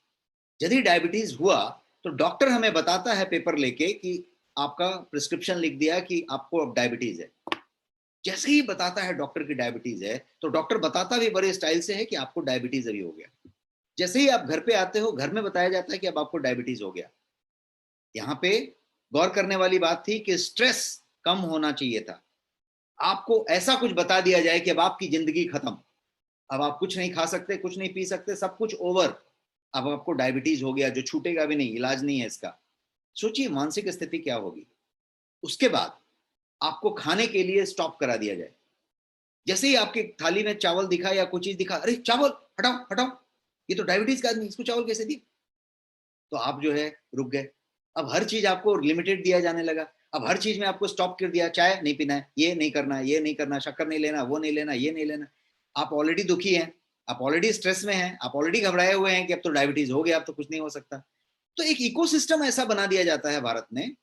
यदि डायबिटीज हुआ तो डॉक्टर हमें बताता है पेपर लेके कि आपका प्रिस्क्रिप्शन लिख दिया कि आपको अब डायबिटीज है। जैसे ही बताता है डॉक्टर की डायबिटीज है तो डॉक्टर बताता भी बड़े स्टाइल से है कि आपको डायबिटीज अभी हो गया। जैसे ही आप घर पे आते हो घर में बताया जाता है कि अब आपको डायबिटीज हो गया। यहाँ पे गौर करने वाली बात थी कि स्ट्रेस कम होना चाहिए था। आपको ऐसा कुछ बता दिया जाए कि अब आपकी जिंदगी खत्म, अब आप कुछ नहीं खा सकते, कुछ नहीं पी सकते, सब कुछ ओवर, अब आपको डायबिटीज हो गया जो छूटेगा भी नहीं, इलाज नहीं है इसका। सोचिए मानसिक स्थिति क्या होगी। उसके बाद आपको खाने के लिए स्टॉप करा दिया जाए। जैसे ही आपकी थाली में चावल दिखा या कुछ चीज दिखा, अरे चावल हटाओ हटाओ, ये तो डायबिटीज का आदमी, इसको चावल कैसे दिए? तो आप जो है रुक गए। अब हर चीज आपको लिमिटेड दिया जाने लगा। अब हर चीज में आपको स्टॉप कर दिया, चाय नहीं पीना है, ये नहीं करना है, ये नहीं करना, शक्कर नहीं लेना, वो नहीं लेना, ये नहीं लेना। आप ऑलरेडी दुखी हैं, आप ऑलरेडी स्ट्रेस में हैं, आप ऑलरेडी घबराए हुए हैं कि अब तो डायबिटीज हो गया, अब तो कुछ नहीं हो सकता। तो एक इकोसिस्टम ऐसा बना दिया जाता है भारत में,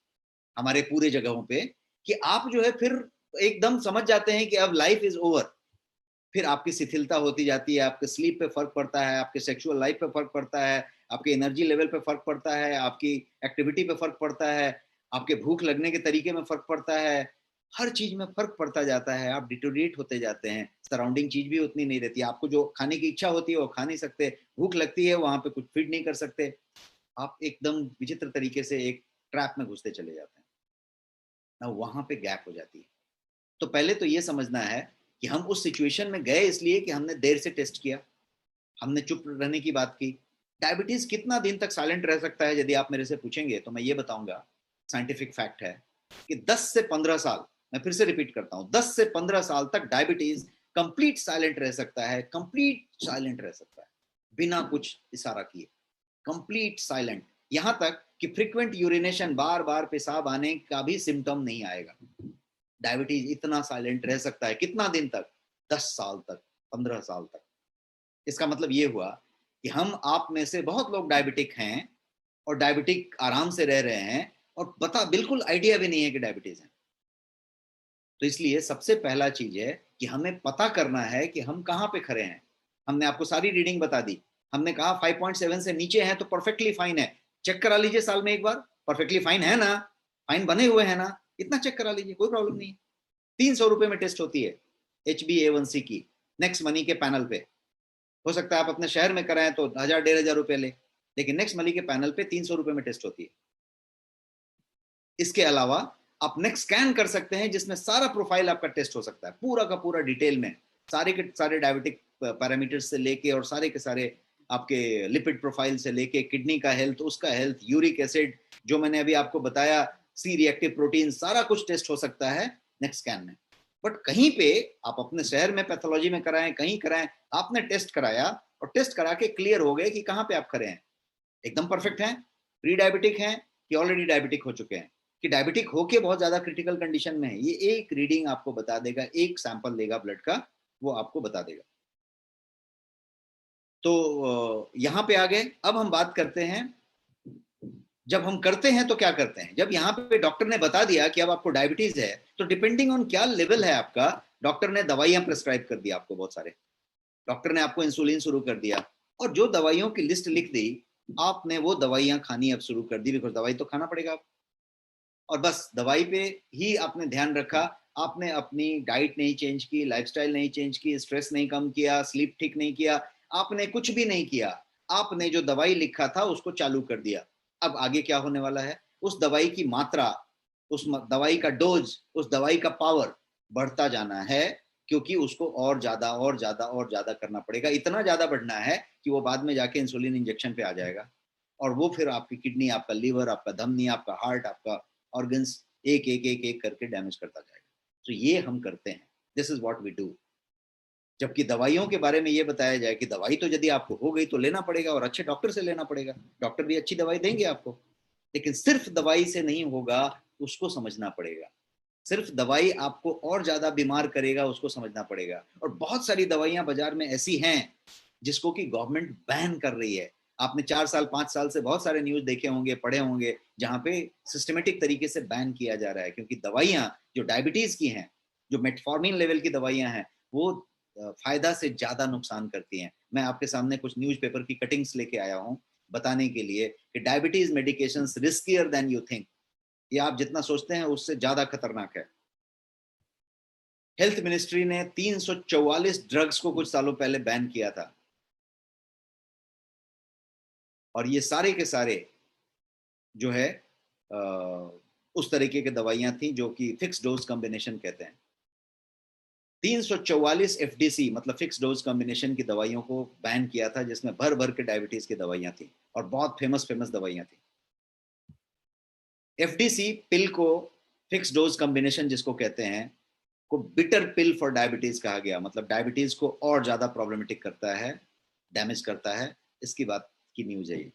हमारे पूरे जगहों पे, कि आप जो है फिर एकदम समझ जाते हैं कि अब लाइफ इज ओवर। फिर आपकी शिथिलता होती जाती है, आपके स्लीप पे फर्क पड़ता है, आपके सेक्सुअल लाइफ पे फर्क पड़ता है, आपके एनर्जी लेवल पे फर्क पड़ता है, आपकी एक्टिविटी पे फर्क पड़ता है, आपके भूख लगने के तरीके में फर्क पड़ता है, हर चीज में फर्क पड़ता जाता है, आप डिटोरिएट होते जाते हैं, सराउंडिंग चीज भी उतनी नहीं रहती, आपको जो खाने की इच्छा होती है वो खा नहीं सकते, भूख लगती है वहां पे कुछ फीड नहीं कर सकते, आप एकदम विचित्र तरीके से एक ट्रैप में घुसते चले जाते हैं ना, वहां पे गैप हो जाती है। तो पहले तो ये समझना है कि हम उस सिचुएशन में गए इसलिए कि हमने देर से टेस्ट किया, हमने चुप रहने की बात की। डायबिटीज कितना दिन तक साइलेंट रह सकता है यदि आप मेरे से पूछेंगे तो मैं ये बताऊंगा, साइंटिफिक फैक्ट है कि 10 से 15 साल, मैं फिर से रिपीट करता हूं, 10 से 15 साल तक डायबिटीज कंप्लीट साइलेंट रह सकता है, कंप्लीट साइलेंट रह सकता है बिना कुछ इशारा किए, कंप्लीट साइलेंट, यहां तक कि फ्रीक्वेंट यूरिनेशन, बार बार पेशाब आने का भी सिम्टम नहीं आएगा। डायबिटीज इतना साइलेंट रह सकता है कितना दिन तक? 10 साल तक, 15 साल तक। इसका मतलब ये हुआ कि हम आप में से बहुत लोग डायबिटिक हैं और डायबिटिक आराम से रह रहे हैं और पता बिल्कुल आइडिया भी नहीं है कि डायबिटीज है। तो इसलिए सबसे पहला चीज है कि हमें पता करना है कि हम कहां पे खड़े हैं। हमने आपको सारी रीडिंग बता दी, हमने कहा 5.7 से नीचे है तो परफेक्टली फाइन है, चेक करा लीजिए साल में एक बार, परफेक्टली फाइन है ना, फाइन बने हुए हैं ना, इतना चेक करा लीजिए, कोई प्रॉब्लम नहीं है। 300 रुपए में टेस्ट होती है HbA1c की, नेक्स्ट मनी के पैनल पे। हो सकता है आप अपने शहर में कराएं तो 1000-1500 रुपए ले, लेकिन नेक्स्ट मनी के पैनल पे 300 रुपए में टेस्ट होती है। इसके अलावा आप नेक्स्ट स्कैन कर सकते हैं जिसमें सारा प्रोफाइल आपका टेस्ट हो सकता है, पूरा का पूरा डिटेल में, सारे के सारे डायबिटिक पैरामीटर्स से लेके और सारे के सारे आपके लिपिड प्रोफाइल से लेके किडनी का हेल्थ, उसका हेल्थ, यूरिक एसिड, जो मैंने अभी आपको बताया, सी रिएक्टिव प्रोटीन, सारा कुछ टेस्ट हो सकता है नेक्स्ट स्कैन में। बट कहीं पे आप अपने शहर में पैथोलॉजी में कराएं, कहीं कराएं, आपने टेस्ट कराया और टेस्ट करा के क्लियर हो गए कि कहां पे आप खड़े हैं, एकदम परफेक्ट हैं, प्री डायबिटिक हैं कि ऑलरेडी डायबिटिक हो चुके हैं, कि डायबिटिक होके बहुत ज्यादा क्रिटिकल कंडीशन में है, ये एक रीडिंग आपको बता देगा, एक सैंपल लेगा ब्लड का, वो आपको बता देगा। तो यहां पे आ गए। अब हम बात करते हैं, जब हम करते हैं तो क्या करते हैं। जब यहाँ पे डॉक्टर ने बता दिया कि अब आपको डायबिटीज है, तो डिपेंडिंग ऑन क्या लेवल है आपका, डॉक्टर ने दवाइयां प्रेस्क्राइब कर दी आपको, बहुत सारे डॉक्टर ने आपको इंसुलिन शुरू कर दिया, और जो दवाइयों की लिस्ट लिख दी आपने, वो दवाइयां खानी अब शुरू कर दी, बिकॉज दवाई तो खाना पड़ेगा आपको। और बस दवाई पे ही आपने ध्यान रखा, आपने अपनी डाइट नहीं चेंज की, लाइफस्टाइल नहीं चेंज की, स्ट्रेस नहीं कम किया, स्लीप ठीक नहीं किया, आपने कुछ भी नहीं किया, आपने जो दवाई लिखा था उसको चालू कर दिया। अब आगे क्या होने वाला है, उस दवाई की मात्रा, उस दवाई का डोज, उस दवाई का पावर बढ़ता जाना है, क्योंकि उसको और ज्यादा और ज्यादा और ज्यादा करना पड़ेगा, इतना ज्यादा बढ़ना है कि वो बाद में जाके इंसुलिन इंजेक्शन पे आ जाएगा, और वो फिर आपकी किडनी, आपका लीवर, आपका धमनी, आपका हार्ट, आपका ऑर्गन्स एक एक एक एक करके डैमेज करता जाएगा। तो ये हम करते हैं, this is what we do. जबकि दवाइयों के बारे में ये बताया जाए कि दवाई तो यदि आपको हो गई तो लेना पड़ेगा, और अच्छे डॉक्टर से लेना पड़ेगा, डॉक्टर भी अच्छी दवाई देंगे आपको, लेकिन सिर्फ दवाई से नहीं होगा, उसको समझना पड़ेगा। सिर्फ दवाई आपको और ज्यादा बीमार करेगा, उसको समझना पड़ेगा। और बहुत सारी दवाइयां बाजार में ऐसी हैं जिसको कि गवर्नमेंट बैन कर रही है। आपने 4 साल 5 साल से बहुत सारे न्यूज देखे होंगे, पढ़े होंगे, जहां पे सिस्टमेटिक तरीके से बैन किया जा रहा है, क्योंकि दवाइयां जो डायबिटीज की हैं, जो मेटफॉर्मिन लेवल की दवाइयां हैं, वो फायदा से ज्यादा नुकसान करती हैं। मैं आपके सामने कुछ न्यूज़पेपर की कटिंग्स लेके आया हूं बताने के लिए कि diabetes medications riskier than you think, ये आप जितना सोचते हैं उससे ज्यादा खतरनाक है। हेल्थ मिनिस्ट्री ने 344 ड्रग्स को कुछ सालों पहले बैन किया था, और ये सारे के सारे जो है उस तरीके की दवाइयां थी जो कि फिक्स डोज कॉम्बिनेशन कहते हैं। 344 FDC मतलब फिक्स डोज कॉम्बिनेशन की दवाइयों को बैन किया था, जिसमें भर भर के डायबिटीज की दवाइयां थी और बहुत फेमस दवाइयां थी। FDC पिल को, फिक्स डोज कॉम्बिनेशन जिसको कहते हैं, को बिटर पिल फॉर डायबिटीज कहा गया, मतलब डायबिटीज को और ज्यादा प्रॉब्लमेटिक करता है, डैमेज करता है। इसकी बात की न्यूज है, ये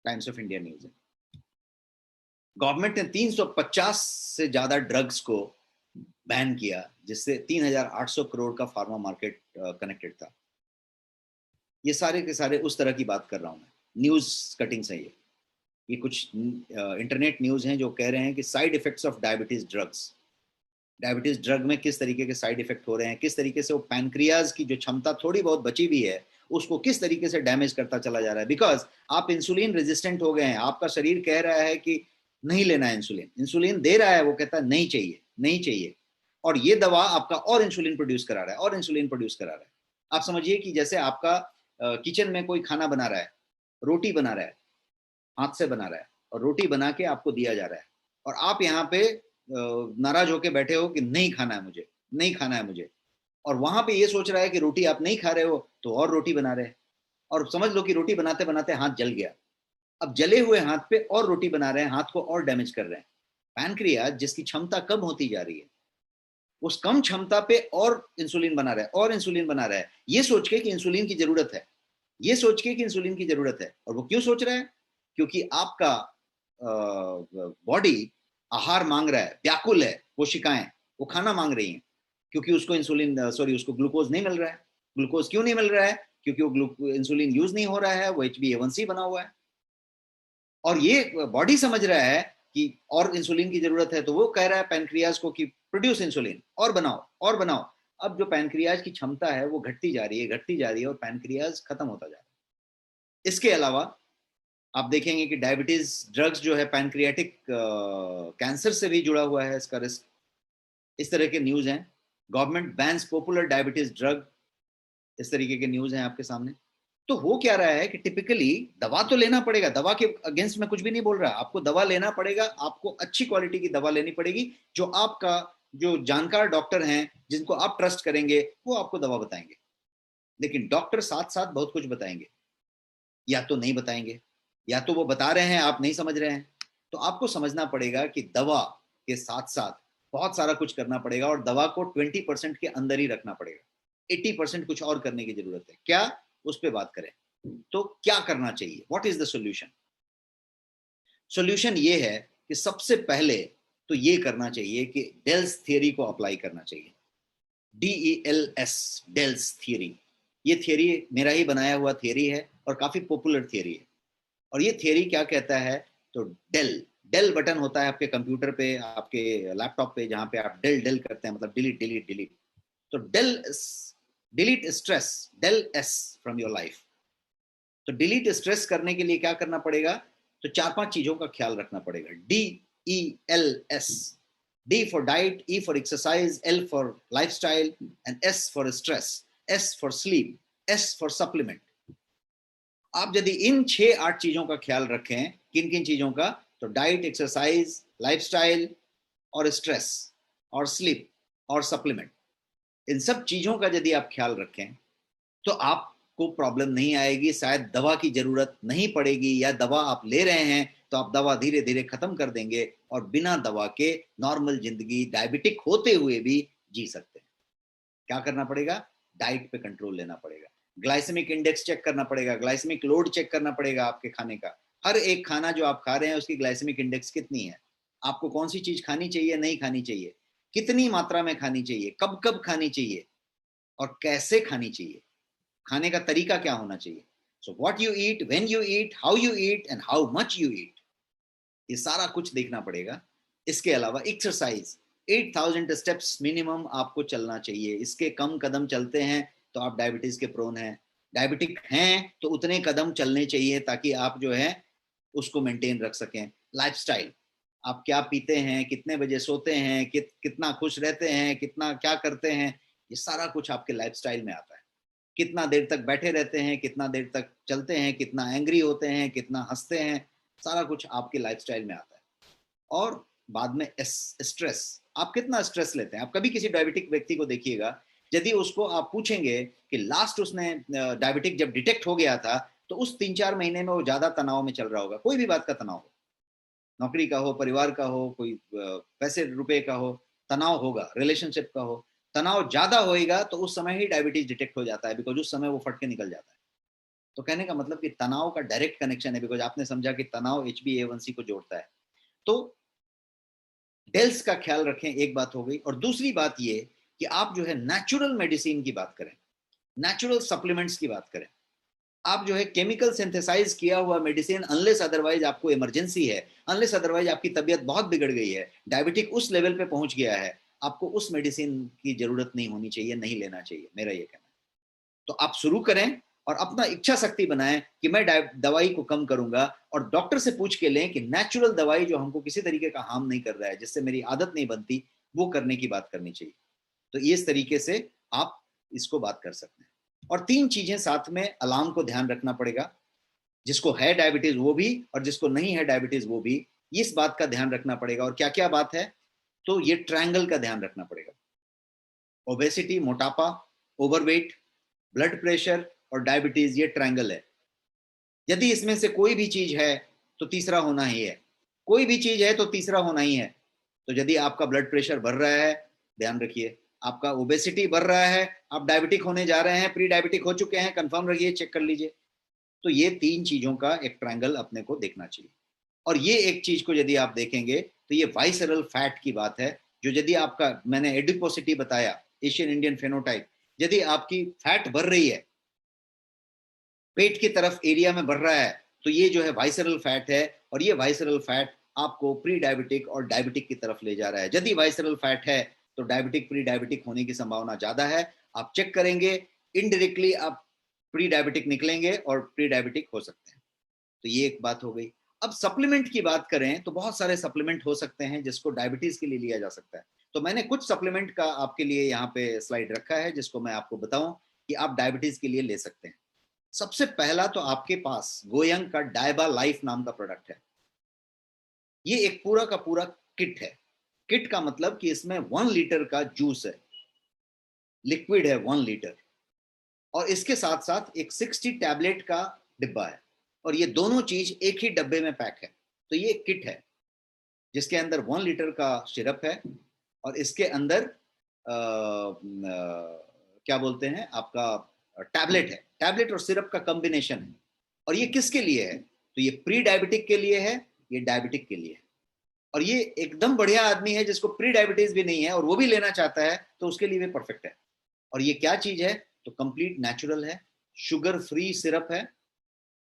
टाइम्स ऑफ इंडिया न्यूज है। गवर्नमेंट ने 350 से ज्यादा ड्रग्स को बैन किया, जिससे 3800 करोड़ का फार्मा मार्केट कनेक्टेड था। ये सारे के सारे उस तरह की बात कर रहा हूं मैं, न्यूज कटिंग से। ये कुछ इंटरनेट न्यूज हैं जो कह रहे हैं कि side effects of diabetes drugs, diabetes drug में किस तरीके के साइड इफेक्ट हो रहे हैं, किस तरीके से वो पैनक्रियाज की जो क्षमता थोड़ी बहुत बची हुई है उसको किस तरीके से डैमेज करता चला जा रहा है। बिकॉज आप इंसुलिन रेजिस्टेंट हो गए हैं, आपका शरीर कह रहा है कि नहीं लेना है इंसुलिन, इंसुलिन दे रहा है, वो कहता है नहीं चाहिए नहीं चाहिए, और ये दवा आपका और इंसुलिन प्रोड्यूस करा रहा है और इंसुलिन प्रोड्यूस करा रहा है। आप समझिए कि जैसे आपका किचन में कोई खाना बना रहा है, रोटी बना रहा है, हाथ से बना रहा है और रोटी बना के आपको दिया जा रहा है, और आप यहाँ पे नाराज होके बैठे हो कि नहीं खाना है मुझे, नहीं खाना है मुझे, और वहां पे ये सोच रहा है कि रोटी आप नहीं खा रहे हो तो और रोटी बना रहे हैं, और समझ लो कि रोटी बनाते बनाते हाथ जल गया। अब जले हुए हाथ पे और रोटी बना रहे हैं, हाथ को और डैमेज कर रहे हैं। पैनक्रियाज जिसकी क्षमता कम होती जा रही है, उस कम क्षमता पे और इंसुलिन बना रहा है और इंसुलिन बना रहा है, ये सोच के कि इंसुलिन की जरूरत है, ये सोच के कि इंसुलिन की जरूरत है। और वो क्यों सोच रहा है? क्योंकि आपका बॉडी आहार मांग रहा है, व्याकुल है, कोशिकाएं वो खाना मांग रही हैं, क्योंकि उसको इंसुलिन उसको ग्लूकोज नहीं मिल रहा है। ग्लूकोज क्यों नहीं मिल रहा है? क्योंकि वो इंसुलिन यूज नहीं हो रहा है, वो HbA1c बना हुआ है, और ये बॉडी समझ रहा है कि और इंसुलिन की जरूरत है, तो वो कह रहा है पैनक्रियाज को कि प्रोड्यूस इंसुलिन, और बनाओ और बनाओ। अब जो पैनक्रियाज की क्षमता है वो घटती जा रही है, घटती जा रही है, और पैनक्रियाज खत्म होता जा रहा है। इसके अलावा आप देखेंगे कि डायबिटीज ड्रग्स जो है पैनक्रियाटिक कैंसर से भी जुड़ा हुआ है, इसका रिस्क। इस तरह के न्यूज हैं। Government bans popular diabetes drug, इस तरीके के न्यूज हैं आपके सामने। तो हो क्या रहा है कि टिपिकली दवा तो लेना पड़ेगा, दवा के अगेंस्ट में कुछ भी नहीं बोल रहा, आपको दवा लेना पड़ेगा, आपको अच्छी क्वालिटी की दवा लेनी पड़ेगी, जो आपका जो जानकार डॉक्टर हैं जिनको आप ट्रस्ट करेंगे वो आपको दवा बताएंगे। लेकिन डॉक्टर साथ साथ बहुत कुछ बताएंगे, या तो नहीं बताएंगे, या तो वो बता रहे हैं आप नहीं समझ रहे हैं। तो आपको समझना पड़ेगा कि दवा के साथ साथ बहुत सारा कुछ करना पड़ेगा, और दवा को 20% के अंदर ही रखना पड़ेगा। 80% कुछ और करने की जरूरत है। क्या? उस पर बात करें। तो क्या करना चाहिए? What is the solution? Solution ये है कि सबसे पहले तो ये करना चाहिए कि डेल्स थियरी को अप्लाई करना चाहिए। DELS, DELS theory. ये थियरी मेरा ही बनाया हुआ थियरी है और काफी पॉपुलर थियरी है। और ये थियरी क्या कहता है? तो डेल बटन होता है आपके कंप्यूटर पे, आपके लैपटॉप पे, जहां पे आप डेल करते हैं, मतलब डिलीट डिलीट डिलीट। तो delete stress, DEL S from your life. तो डिलीट स्ट्रेस करने के लिए क्या करना पड़ेगा? तो 4-5 चीजों का ख्याल रखना पड़ेगा। DELS, D for diet, E for exercise, L for lifestyle, and S for stress, S for sleep, S for supplement. आप यदि इन 6-8 चीजों का ख्याल रखें, किन किन चीजों का? तो डाइट, एक्सरसाइज, लाइफस्टाइल और स्ट्रेस और स्लीप और सप्लीमेंट, इन सब चीजों का यदि आप ख्याल रखें तो आपको प्रॉब्लम नहीं आएगी, शायद दवा की जरूरत नहीं पड़ेगी, या दवा आप ले रहे हैं तो आप दवा धीरे धीरे खत्म कर देंगे और बिना दवा के नॉर्मल जिंदगी डायबिटिक होते हुए भी जी सकते हैं। क्या करना पड़ेगा? डाइट पे कंट्रोल लेना पड़ेगा, ग्लाइसेमिक इंडेक्स चेक करना पड़ेगा, ग्लाइसेमिक लोड चेक करना पड़ेगा आपके खाने का। हर एक खाना जो आप खा रहे हैं उसकी ग्लाइसेमिक इंडेक्स कितनी है, आपको कौन सी चीज खानी चाहिए, नहीं खानी चाहिए, कितनी मात्रा में खानी चाहिए, कब कब खानी चाहिए और कैसे खानी चाहिए, खाने का तरीका क्या होना चाहिए। So what you eat, when you eat, how you eat and how much you eat, ये सारा कुछ देखना पड़ेगा। इसके अलावा एक्सरसाइज, 8000 स्टेप्स मिनिमम आपको चलना चाहिए। इसके कम कदम चलते हैं तो आप डायबिटीज के प्रोन हैं, डायबिटिक हैं तो उतने कदम चलने चाहिए ताकि आप जो है उसको मेंटेन रख सकें। लाइफस्टाइल, आप क्या पीते हैं, कितने बजे सोते हैं, कितना खुश रहते हैं, कितना क्या करते हैं, ये सारा कुछ आपके लाइफस्टाइल में आता है। कितना देर तक बैठे रहते हैं, कितना देर तक चलते हैं, कितना एंग्री होते हैं, कितना हंसते हैं, सारा कुछ आपके लाइफस्टाइल में आता है। और बाद में स्ट्रेस, आप कितना स्ट्रेस लेते हैं। आप कभी किसी डायबिटिक व्यक्ति को देखिएगा, यदि उसको आप पूछेंगे कि लास्ट उसने डायबिटिक जब डिटेक्ट हो गया था तो उस 3-4 महीने में वो ज्यादा तनाव में चल रहा होगा, कोई भी बात का तनाव हो, नौकरी का हो, परिवार का हो, कोई पैसे रुपए का हो, तनाव होगा, रिलेशनशिप का हो, तनाव ज्यादा होएगा तो उस समय ही डायबिटीज डिटेक्ट हो जाता है, बिकॉज उस समय वो फट के निकल जाता है। तो कहने का मतलब कि तनाव का डायरेक्ट कनेक्शन है, बिकॉज आपने समझा कि तनाव HbA1c को जोड़ता है। तो डेल्स का ख्याल रखें, एक बात हो गई। और दूसरी बात ये कि आप जो है नेचुरल मेडिसिन की बात करें, नेचुरल सप्लीमेंट्स की बात करें। आप जो है केमिकल सिंथेसाइज किया हुआ मेडिसिन, अनलेस अदरवाइज आपको इमरजेंसी है, अनलेस अदरवाइज आपकी तबीयत बहुत बिगड़ गई है, डायबिटिक उस लेवल पे पहुंच गया है, आपको उस मेडिसिन की जरूरत नहीं होनी चाहिए, नहीं लेना चाहिए, मेरा ये कहना है। तो आप शुरू करें और अपना इच्छा शक्ति बनाएं कि मैं दवाई को कम करूंगा, और डॉक्टर से पूछ के लें कि नेचुरल दवाई जो हमको किसी तरीके का हार्म नहीं कर रहा है, जिससे मेरी आदत नहीं बनती, वो करने की बात करनी चाहिए। तो इस तरीके से आप इसको बात कर सकते हैं। और 3 चीजें साथ में, अलार्म को ध्यान रखना पड़ेगा, जिसको है डायबिटीज वो भी और जिसको नहीं है डायबिटीज वो भी, इस बात का ध्यान रखना पड़ेगा। और क्या क्या बात है, तो ये ट्रायंगल का ध्यान रखना पड़ेगा। ओबेसिटी, मोटापा, ओवरवेट, ब्लड प्रेशर और डायबिटीज, ये ट्रायंगल है। यदि इसमें से कोई भी चीज है तो तीसरा होना ही है, कोई भी चीज है तो तीसरा होना ही है। तो यदि आपका ब्लड प्रेशर बढ़ रहा है, ध्यान रखिए, आपका ओबेसिटी बढ़ रहा है, आप डायबिटिक होने जा रहे हैं, प्री डायबिटिक हो चुके हैं, कंफर्म रखिए, चेक कर लीजिए। तो ये 3 चीजों का एक ट्रायंगल अपने को देखना चाहिए। और ये एक चीज को यदि आप देखेंगे तो ये वाइसरल फैट की बात है, जो यदि आपका, मैंने एडिपोसिटी बताया, एशियन इंडियन फेनोटाइप, यदि आपकी फैट बढ़ रही है, पेट की तरफ एरिया में बढ़ रहा है, तो ये जो है वाइसरल फैट है। और ये वाइसरल फैट आपको प्री डायबिटिक और डायबिटिक की तरफ ले जा रहा है। यदि वाइसरल फैट है तो डायबिटिक प्री डायबिटिक होने की संभावना ज्यादा है। आप चेक करेंगे, इनडायरेक्टली आप प्री डायबिटिक निकलेंगे और प्री डायबिटिक हो सकते हैं। तो ये एक बात हो गई। अब सप्लीमेंट की बात करें तो बहुत सारे सप्लीमेंट हो सकते हैं जिसको डायबिटीज के लिए लिया जा सकता है। तो मैंने कुछ सप्लीमेंट का आपके लिए यहाँ पे स्लाइड रखा है, जिसको मैं आपको बताऊं कि आप डायबिटीज के लिए ले सकते हैं। सबसे पहला तो आपके पास गोयंग का डायबा लाइफ नाम का प्रोडक्ट है। ये एक पूरा का पूरा किट है। किट का मतलब कि इसमें 1 लीटर का जूस है, लिक्विड है 1 लीटर, और इसके साथ साथ एक 60 टैबलेट का डिब्बा है। और ये दोनों चीज एक ही डब्बे में पैक है। तो ये एक किट है जिसके अंदर 1 लीटर का सिरप है और इसके अंदर क्या बोलते हैं आपका टैबलेट है, टैबलेट और सिरप का कॉम्बिनेशन है। और ये किसके लिए है, तो ये प्री डायबिटिक के लिए है, ये डायबिटिक के लिए है। और ये एकदम बढ़िया आदमी है जिसको प्री डायबिटीज भी नहीं है और वो भी लेना चाहता है, तो उसके लिए भी परफेक्ट है। और ये क्या चीज है, तो कंप्लीट नेचुरल है, शुगर फ्री सिरप है,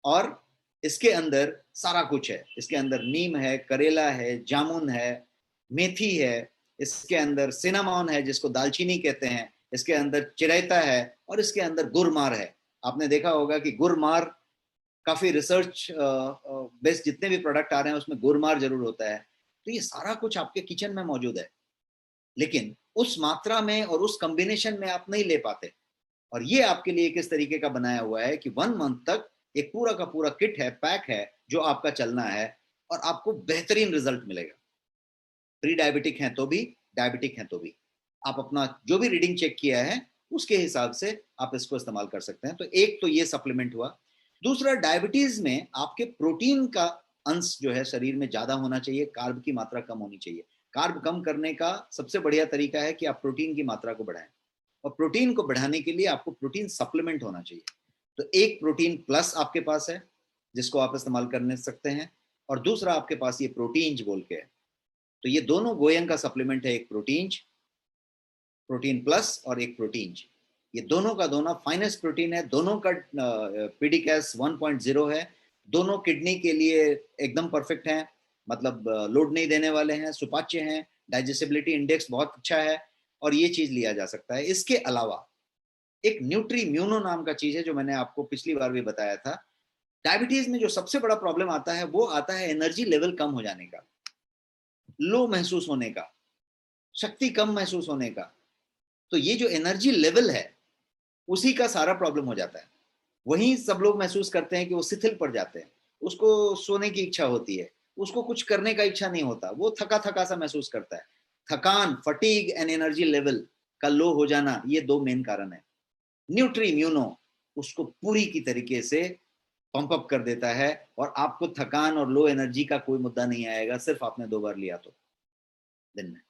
और इसके अंदर सारा कुछ है। इसके अंदर नीम है, करेला है, जामुन है, मेथी है, इसके अंदर सिनामॉन है जिसको दालचीनी कहते हैं, इसके अंदर चिरैता है, और इसके अंदर गुरमार है। आपने देखा होगा कि गुरमार, काफी रिसर्च बेस्ड जितने भी प्रोडक्ट आ रहे हैं उसमें गुरमार जरूर होता है। तो ये सारा कुछ आपके किचन में मौजूद है, लेकिन उस मात्रा में और उस कॉम्बिनेशन में आप नहीं ले पाते। और ये आपके लिए किस तरीके का बनाया हुआ है कि 1 मंथ तक एक पूरा का पूरा किट है, पैक है, जो आपका चलना है और आपको बेहतरीन रिजल्ट मिलेगा। प्री डायबिटिक हैं तो भी, डायबिटिक हैं तो भी, आप अपना जो भी रीडिंग चेक किया है उसके हिसाब से आप इसको इस्तेमाल कर सकते हैं। तो एक तो ये सप्लीमेंट हुआ। दूसरा, डायबिटीज में आपके प्रोटीन का अंश जो है शरीर में ज्यादा होना चाहिए, कार्ब की मात्रा कम होनी चाहिए। कार्ब कम करने का सबसे बढ़िया तरीका है कि आप प्रोटीन की मात्रा को बढ़ाएं, और प्रोटीन को बढ़ाने के लिए आपको प्रोटीन सप्लीमेंट होना चाहिए। तो एक प्रोटीन प्लस आपके पास है जिसको आप इस्तेमाल करने सकते हैं, और दूसरा आपके पास ये प्रोटीन्स बोल के है। तो ये दोनों गोयंग का सप्लीमेंट है, एक प्रोटीन प्लस और एक प्रोटीन्स। ये दोनों का दोनों फाइनेस्ट प्रोटीन है, दोनों का पीडीकैस 1.0 है, दोनों किडनी के लिए एकदम परफेक्ट हैं, मतलब लोड नहीं देने वाले हैं, सुपाच्य हैं, डाइजेस्टिबिलिटी इंडेक्स बहुत अच्छा है, और ये चीज लिया जा सकता है। इसके अलावा एक न्यूट्रीम्यूनो नाम का चीज है जो मैंने आपको पिछली बार भी बताया था। डायबिटीज में जो सबसे बड़ा प्रॉब्लम आता है वो आता है एनर्जी लेवल कम हो जाने का, लो महसूस होने का, शक्ति कम महसूस होने का। तो ये जो एनर्जी लेवल है उसी का सारा प्रॉब्लम हो जाता है। वहीं सब लोग महसूस करते हैं कि वो शिथिल पड़ जाते हैं, उसको सोने की इच्छा होती है, उसको कुछ करने का इच्छा नहीं होता, वो थका थका सा महसूस करता है। थकान, फटीग एंड एनर्जी लेवल का लो हो जाना, ये 2 मेन कारण है। न्यूट्रीम्यूनो उसको पूरी की तरीके से पंप अप कर देता है, और आपको थकान और लो एनर्जी का कोई मुद्दा नहीं आएगा, सिर्फ आपने 2 बार लिया तो दिन में।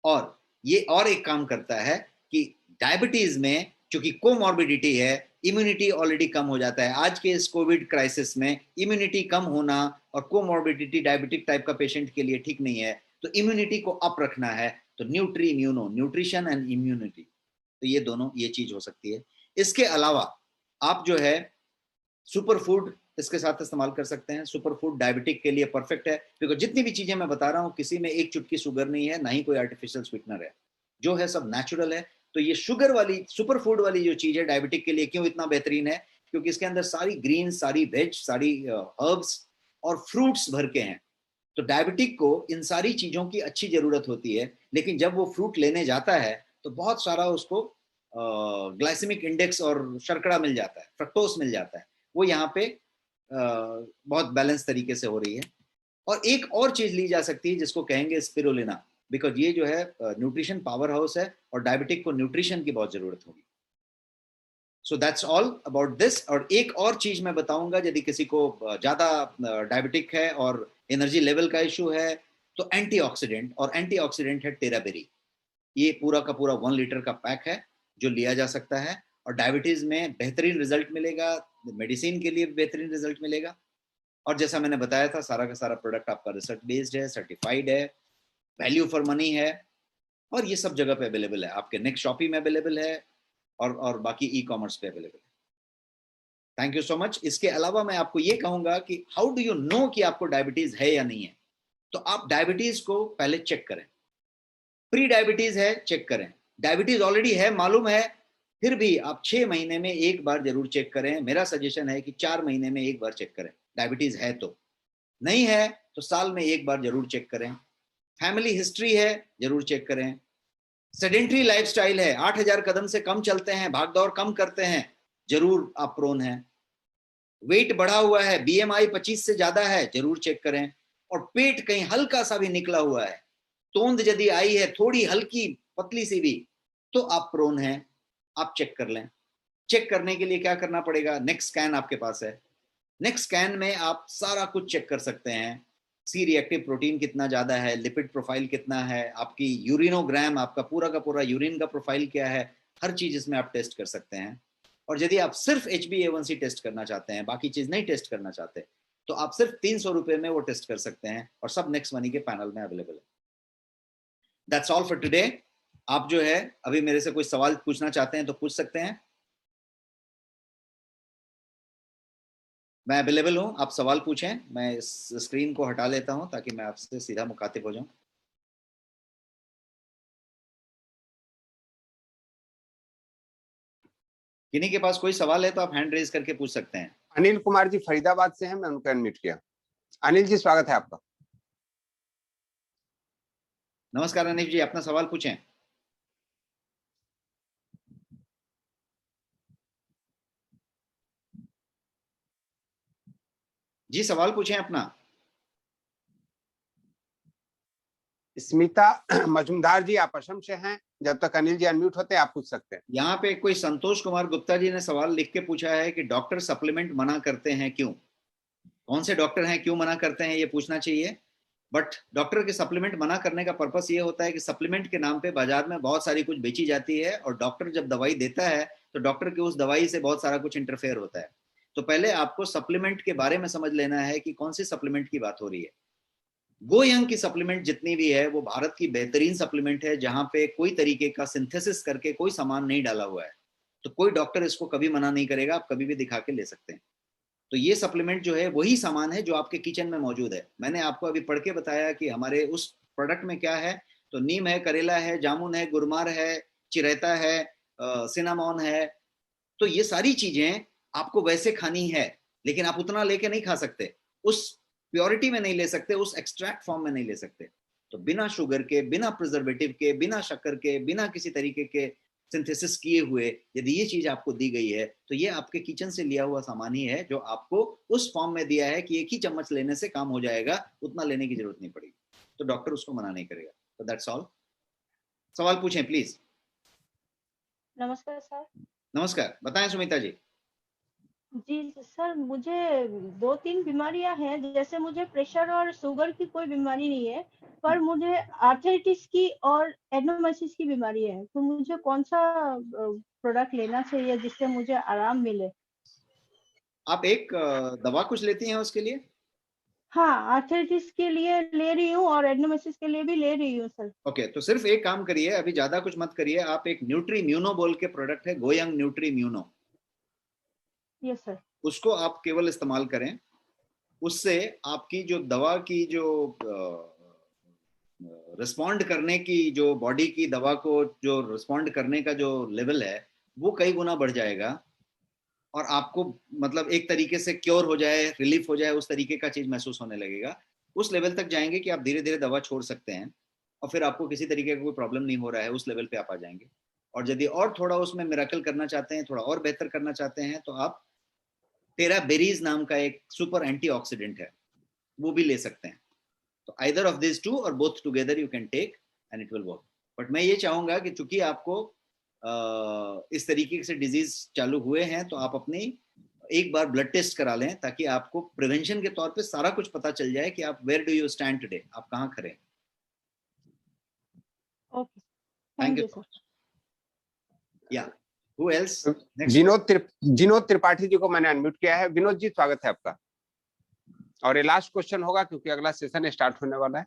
और ये और एक काम करता है कि डायबिटीज में चूंकि कोमॉर्बिडिटी है, इम्यूनिटी ऑलरेडी कम हो जाता है। आज के इस कोविड क्राइसिस में इम्यूनिटी कम होना और कोमॉर्बिडिटी डायबिटिक टाइप का पेशेंट के लिए ठीक नहीं है, तो इम्यूनिटी को अप रखना है। तो न्यूट्रीम्यूनो, न्यूट्रिशन एंड इम्यूनिटी, तो ये दोनों ये चीज हो सकती है। इसके अलावा आप जो है सुपर फूड इसके साथ इस्तेमाल कर सकते हैं। सुपर फूड डायबिटिक के लिए परफेक्ट है, क्योंकि जितनी भी चीजें मैं बता रहा हूँ किसी में एक चुटकी शुगर नहीं है, ना ही कोई आर्टिफिशियल स्वीटनर है, जो है सब नेचुरल है। तो ये शुगर वाली सुपर फूड वाली जो चीज है डायबिटिक के लिए क्यों इतना बेहतरीन है, क्योंकि इसके अंदर सारी ग्रीन, सारी वेज, सारी हर्ब्स और फ्रूट्स भर के हैं। तो डायबिटिक को इन सारी चीजों की अच्छी जरूरत होती है, लेकिन जब वो फ्रूट लेने जाता है तो बहुत सारा उसको ग्लाइसेमिक इंडेक्स और शर्करा मिल जाता है, फ्रक्टोस मिल जाता है। वो यहाँ पे बहुत बैलेंस तरीके से हो रही है। और एक और चीज ली जा सकती है जिसको कहेंगे स्पिरुलिना, बिकॉज ये जो है न्यूट्रिशन पावर हाउस है और डायबिटिक को न्यूट्रिशन की बहुत जरूरत होगी। So that's all about this. और एक और चीज मैं बताऊंगा, यदि किसी को ज्यादा डायबिटिक है और एनर्जी लेवल का इशू है, तो एंटीऑक्सीडेंट, और एंटीऑक्सीडेंट है टेराबेरी। ये पूरा का पूरा 1 लीटर का पैक है जो लिया जा सकता है, और डायबिटीज में बेहतरीन रिजल्ट मिलेगा, मेडिसिन के लिए बेहतरीन रिजल्ट मिलेगा। और जैसा मैंने बताया था, सारा का सारा प्रोडक्ट आपका रिसर्च बेस्ड है, सर्टिफाइड है, वैल्यू फॉर मनी है, और ये सब जगह पे अवेलेबल है। आपके नेक्स्ट शॉपी में अवेलेबल है और बाकी ई कॉमर्स पे अवेलेबल है। Thank you so much. इसके अलावा मैं आपको ये कहूंगा कि हाउ डू यू नो कि आपको डायबिटीज है या नहीं है। तो आप डायबिटीज को पहले चेक करें। प्री डायबिटीज है, चेक करें। डायबिटीज ऑलरेडी है, मालूम है, फिर भी आप 6 महीने में एक बार जरूर चेक करें। मेरा सजेशन है कि 4 महीने में एक बार चेक करें, डायबिटीज है तो। नहीं है तो साल में एक बार जरूर चेक करें। फैमिली हिस्ट्री है, जरूर चेक करें। सेडेंट्री लाइफस्टाइल है, 8000 कदम से कम चलते हैं, भागदौड़ कम करते हैं, जरूर आप प्रोन हैं। वेट बढ़ा हुआ है, बीएमआई 25 से ज्यादा है, जरूर चेक करें। और पेट कहीं हल्का सा भी निकला हुआ है, तोंद यदि आई है थोड़ी हल्की पतली सी भी, तो आप प्रोन हैं, आप चेक कर लें। चेक करने के लिए क्या करना पड़ेगा, नेक्स्ट स्कैन आपके पास है। नेक्स्ट स्कैन में आप सारा कुछ चेक कर सकते हैं। सी रिएक्टिव प्रोटीन कितना ज्यादा है, लिपिड प्रोफाइल कितना है, आपकी यूरिनोग्राम, आपका पूरा का पूरा यूरिन का प्रोफाइल क्या है, हर चीज इसमें आप टेस्ट कर सकते हैं। और यदि आप सिर्फ HbA1c टेस्ट करना चाहते हैं, बाकी चीज नहीं टेस्ट करना चाहते, तो आप सिर्फ 300 रुपए में वो टेस्ट कर सकते हैं, और सब नेक्स्ट मनी के पैनल में अवेलेबल है। That's all for today. आप जो है अभी मेरे से कोई सवाल पूछना चाहते हैं तो पूछ सकते हैं, मैं अवेलेबल हूं, आप सवाल पूछें। मैं इस स्क्रीन को हटा लेता हूं ताकि मैं आपसे सीधा मुखातिब हो जाऊं। किन्हीं के पास कोई सवाल है तो आप हैंड रेज करके पूछ सकते हैं। अनिल कुमार जी फरीदाबाद से हैं, मैं उनको अनम्यूट किया। अनिल जी स्वागत है आपका। नमस्कार अनिल जी, अपना सवाल पूछें। जी सवाल पूछें अपना। स्मिता मजूमदार जी आप असम से हैं, जब तक अनिल जी अनम्यूट होते हैं आप पूछ सकते हैं। यहाँ पे कोई संतोष कुमार गुप्ता जी ने सवाल लिख के पूछा है कि डॉक्टर सप्लीमेंट मना करते हैं क्यों। कौन से डॉक्टर हैं, क्यों मना करते हैं, ये पूछना चाहिए। बट डॉक्टर के सप्लीमेंट मना करने का पर्पस ये होता है कि सप्लीमेंट के नाम पे बाजार में बहुत सारी कुछ बेची जाती है, और डॉक्टर जब दवाई देता है तो डॉक्टर की उस दवाई से बहुत सारा कुछ इंटरफेयर होता है। तो पहले आपको सप्लीमेंट के बारे में समझ लेना है कि कौन सी सप्लीमेंट की बात हो रही है। गोयंग की सप्लीमेंट जितनी भी है वो भारत की बेहतरीन सप्लीमेंट है, जहां पे कोई तरीके का सिंथेसिस करके कोई सामान नहीं डाला हुआ है। तो कोई डॉक्टर इसको कभी मना नहीं करेगा, आप कभी भी दिखा के ले सकते हैं। तो ये सप्लीमेंट जो है वही सामान है जो आपके किचन में मौजूद है। मैंने आपको अभी पढ़ के बताया कि हमारे उस प्रोडक्ट में क्या है। तो नीम है, करेला है, जामुन है, गुरमार है, चिरैता है, सिनामॉन है। तो ये सारी चीजें आपको वैसे खानी है, लेकिन आप उतना लेके नहीं खा सकते, उस प्योरिटी में नहीं ले सकते, उस एक्सट्रैक्ट फॉर्म में नहीं ले सकते। तो बिना शुगर के, बिना प्रिजर्वेटिव के, बिना शक्कर के, बिना किसी तरीके के सिंथेसिस किए हुए यदि ये चीज आपको दी गई है, तो ये आपके किचन से लिया हुआ सामान ही है, जो आपको उस फॉर्म में दिया है कि एक ही चम्मच लेने से काम हो जाएगा, उतना लेने की जरूरत नहीं पड़ेगी। तो डॉक्टर उसको मना नहीं करेगा। तो दैट्स ऑल। सवाल पूछें प्लीज। नमस्कार सर। नमस्कार, बताएं सुमिता जी। जी सर, मुझे 2-3 बीमारियां हैं, जैसे मुझे प्रेशर और शुगर की कोई बीमारी नहीं है, पर मुझे आर्थराइटिस की और एडेनोमाइसिस की बीमारी है। तो मुझे कौन सा प्रोडक्ट लेना चाहिए जिससे मुझे आराम मिले? आप एक दवा कुछ लेती हैं उसके लिए? हाँ, आर्थराइटिस के लिए ले रही हूँ और एडेनोमाइसिस के लिए भी ले रही हूँ सर। ओके, तो सिर्फ एक काम करिए, अभी ज्यादा कुछ मत करिए। आप एक न्यूट्री म्यूनो बोल के प्रोडक्ट है, going nutri mu naught, yes sir. उसको आप केवल इस्तेमाल करें। उससे आपकी जो दवा की जो रिस्पॉन्ड करने की, जो बॉडी की दवा को जो रिस्पॉन्ड करने का जो लेवल है, वो कई गुना बढ़ जाएगा, और आपको मतलब एक तरीके से क्योर हो जाए, रिलीफ हो जाए, उस तरीके का चीज महसूस होने लगेगा। उस लेवल तक जाएंगे कि आप धीरे धीरे दवा छोड़ सकते हैं और फिर आपको किसी तरीके का कोई प्रॉब्लम नहीं हो रहा है, उस लेवल पे आप आ जाएंगे। और यदि और थोड़ा उसमें मिरेकल करना चाहते हैं, थोड़ा और बेहतर करना चाहते हैं, तो आप टेरा बेरीज नाम का एक सुपर एंटीऑक्सीडेंट है, वो भी ले सकते हैं। तो आइदर ऑफ दिस टू और both together you can take and it will work. But मैं ये चाहूंगा कि चूंकि आपको इस तरीके से डिजीज चालू हुए हैं, तो आप अपनी एक बार ब्लड टेस्ट करा लें, ताकि आपको प्रिवेंशन के तौर पे सारा कुछ पता चल जाए कि आप where do you stand today, आप कहाँ खड़े हैं। Okay, thank thank you you so sir. Much. या हु एल्स? विनोद त्रिपाठी जी को मैंने अनम्यूट किया है। विनोद जी, स्वागत है आपका। और ये लास्ट क्वेश्चन होगा क्योंकि अगला सेशन स्टार्ट होने वाला है।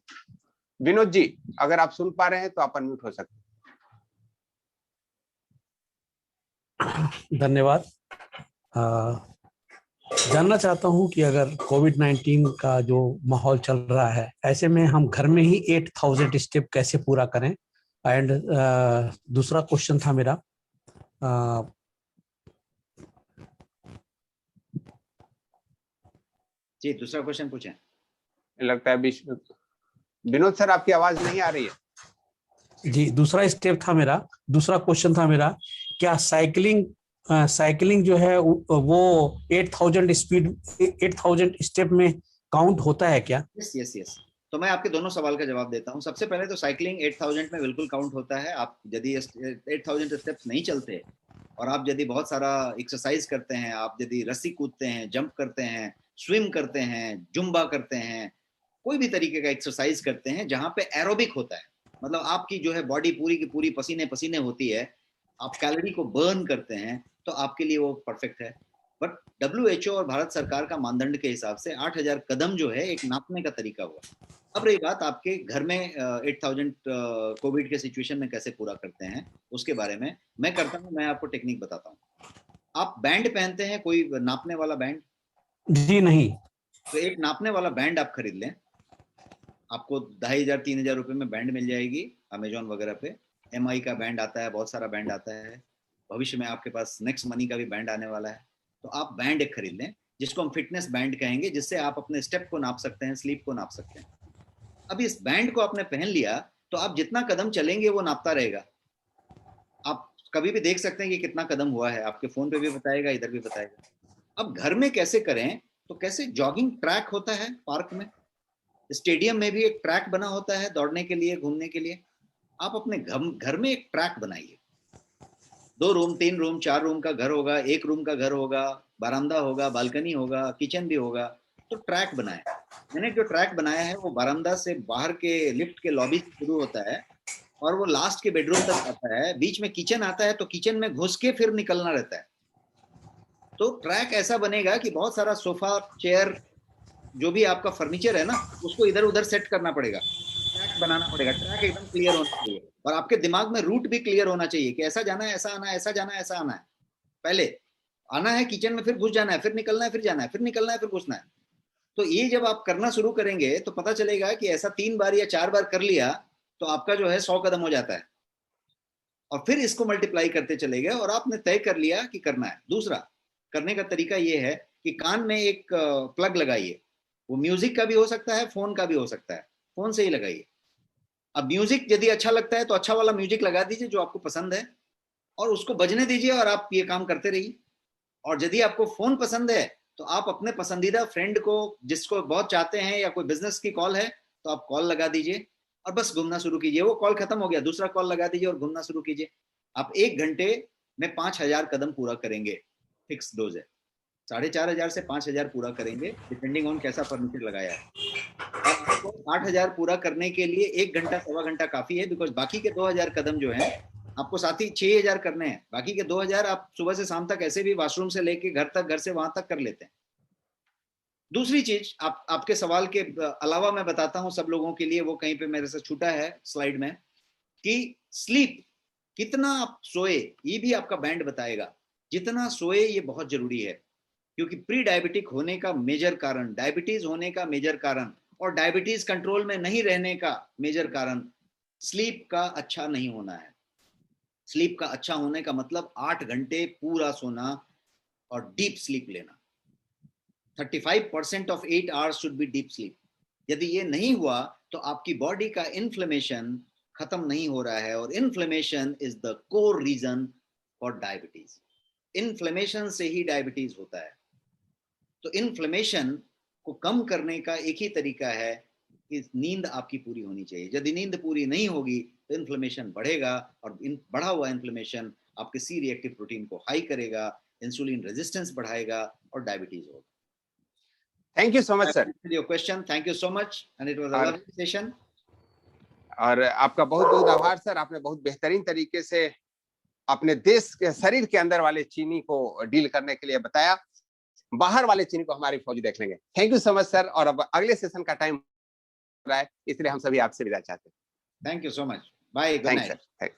विनोद जी, अगर आप सुन पा रहे हैं तो आप अनम्यूट हो सकते हैं। धन्यवाद। जानना चाहता हूं कि अगर कोविड-19 का जो माहौल चल रहा है, ऐसे में हम घर में ही 8000 स्टेप कैसे पूरा करें। एंड दूसरा क्वेश्चन था मेरा, जी दूसरा क्वेश्चन पूछें। लगता है विनोद सर आपकी आवाज नहीं आ रही है। जी, दूसरा क्वेश्चन था मेरा, क्या साइकिलिंग जो है वो 8000 स्टेप में काउंट होता है क्या? यस। तो मैं आपके दोनों सवाल का जवाब देता हूं। सबसे पहले तो साइकिलिंग 8000 में बिल्कुल काउंट होता है। आप यदि 8000 स्टेप्स नहीं चलते और आप यदि बहुत सारा एक्सरसाइज करते हैं, आप यदि रस्सी कूदते हैं, जंप करते हैं, स्विम करते हैं, जुम्बा करते हैं, कोई भी तरीके का एक्सरसाइज करते हैं जहां पे एरोबिक होता है, मतलब आपकी जो है बॉडी पूरी की पूरी पसीने पसीने होती है, आप कैलोरी को बर्न करते हैं, तो आपके लिए वो परफेक्ट है। बट WHO और भारत सरकार का मानदंड के हिसाब से 8000 कदम जो है एक नापने का तरीका हुआ। अब रही बात आपके घर में 8000 कोविड के सिचुएशन में कैसे पूरा करते हैं, उसके बारे में मैं करता हूँ, मैं आपको टेक्निक बताता हूँ। आप बैंड पहनते हैं, कोई नापने वाला बैंड? जी नहीं। तो एक नापने वाला बैंड आप खरीद लें, आपको 2500-3000 रुपए में बैंड मिल जाएगी अमेजोन वगैरह पे। MI का बैंड आता है, बहुत सारा बैंड आता है, भविष्य में आपके पास नेक्स्ट मनी का भी बैंड आने वाला है। तो आप बैंड एक खरीद लें जिसको हम फिटनेस बैंड कहेंगे, जिससे आप अपने स्टेप को नाप सकते हैं, स्लीप को नाप सकते हैं। अब इस बैंड को आपने पहन लिया तो आप जितना कदम चलेंगे वो नापता रहेगा। आप कभी भी देख सकते हैं कि कितना कदम हुआ है, आपके फोन पे भी बताएगा, इधर भी बताएगा। अब घर में कैसे करें, तो कैसे जॉगिंग ट्रैक होता है पार्क में, स्टेडियम में भी एक ट्रैक बना होता है दौड़ने के लिए, घूमने के लिए। आप अपने घर में एक ट्रैक बनाइए। 2 रूम 3 रूम 4 रूम का घर होगा, 1 रूम का घर होगा, बरामदा होगा, बालकनी होगा, किचन भी होगा, तो ट्रैक बनाए। मैंने जो ट्रैक बनाया है वो बरामदा से बाहर के लिफ्ट के लॉबी से शुरू होता है और वो लास्ट के बेडरूम तक आता है, बीच में किचन आता है, तो किचन में घुस के फिर निकलना रहता है। तो ट्रैक ऐसा बनेगा कि बहुत सारा सोफा, चेयर, जो भी आपका फर्नीचर है ना, उसको इधर उधर सेट करना पड़ेगा, ट्रैक बनाना पड़ेगा। ट्रैक एकदम क्लियर होना चाहिए और आपके दिमाग में रूट भी क्लियर होना चाहिए कि ऐसा जाना है, ऐसा आना है, ऐसा जाना है, ऐसा आना है। पहले आना है किचन में, फिर घुस जाना है, फिर निकलना है, फिर जाना है, फिर निकलना है, फिर घुसना है। तो ये जब आप करना शुरू करेंगे तो पता चलेगा कि ऐसा 3 बार या 4 बार कर लिया तो आपका जो है 100 कदम हो जाता है। और फिर इसको मल्टीप्लाई करते चले गए और आपने तय कर लिया कि करना है। दूसरा करने का तरीका ये है कि कान में एक प्लग लगाइए। वो म्यूजिक का भी हो सकता है, फोन का भी हो सकता है, फोन से ही लगाइए। अब म्यूजिक यदि अच्छा लगता है तो अच्छा वाला म्यूजिक लगा दीजिए जो आपको पसंद है और उसको बजने दीजिए और आप ये काम करते रहिए। और यदि आपको फोन पसंद है तो आप अपने पसंदीदा फ्रेंड को, जिसको बहुत चाहते हैं, या कोई बिजनेस की कॉल है तो आप कॉल लगा दीजिए और बस घूमना शुरू कीजिए। वो कॉल खत्म हो गया, दूसरा कॉल लगा दीजिए और घूमना शुरू कीजिए। आप 1 घंटे में 5000 कदम पूरा करेंगे, फिक्स डोज है। 4500 से 5000 पूरा करेंगे, डिपेंडिंग ऑन कैसा फर्नीचर लगाया है। अब आपको 8000 पूरा करने के लिए 1 घंटा सवा घंटा काफी है, बिकॉज बाकी के 2000 कदम जो है आपको साथ ही 6000 करने हैं। बाकी के 2000 आप सुबह से शाम तक ऐसे भी वॉशरूम से लेके घर तक, घर से वहां तक कर लेते हैं। दूसरी चीज आपके सवाल के अलावा मैं बताता हूं सब लोगों के लिए, वो कहीं पे मेरे से छूटा है स्लाइड में, कि स्लीप, कितना आप सोए, ये भी आपका बैंड बताएगा। जितना सोए ये बहुत जरूरी है, क्योंकि प्री डायबिटिक होने का मेजर कारण, डायबिटीज होने का मेजर कारण और डायबिटीज कंट्रोल में नहीं रहने का मेजर कारण स्लीप का अच्छा नहीं होना है। स्लीप का अच्छा होने का मतलब 8 घंटे पूरा सोना और डीप स्लीप लेना। 35% of 8 hours should be deep sleep. यदि ये नहीं हुआ तो आपकी बॉडी का इन्फ्लेमेशन खत्म नहीं हो रहा है, और inflammation is the core reason for diabetes. Inflammation से ही डायबिटीज होता है। तो इन्फ्लेमेशन को कम करने का एक ही तरीका है कि नींद आपकी पूरी होनी चाहिए। यदि नींद पूरी नहीं होगी तो इन्फ्लेमेशन बढ़ेगा, और बढ़ा हुआ इन्फ्लेमेशन आपके सी रिएक्टिव प्रोटीन को हाई करेगा, इंसुलिन रेजिस्टेंस बढ़ाएगा और डायबिटीज होगा। Thank you so much sir. Your question, thank you so much, and it was a lovely session. और आपका बहुत बहुत आभार सर, आपने बहुत बेहतरीन तरीके से अपने देश के शरीर के अंदर वाले चीनी को डील करने के लिए बताया। बाहर वाले चीनी को हमारी फौज देख लेंगे। Thank you so much sir. और अब अगले सेशन का टाइम हो रहा है, इसलिए हम सभी आपसे विदा चाहते हैं। Thank you so much, bye, good night.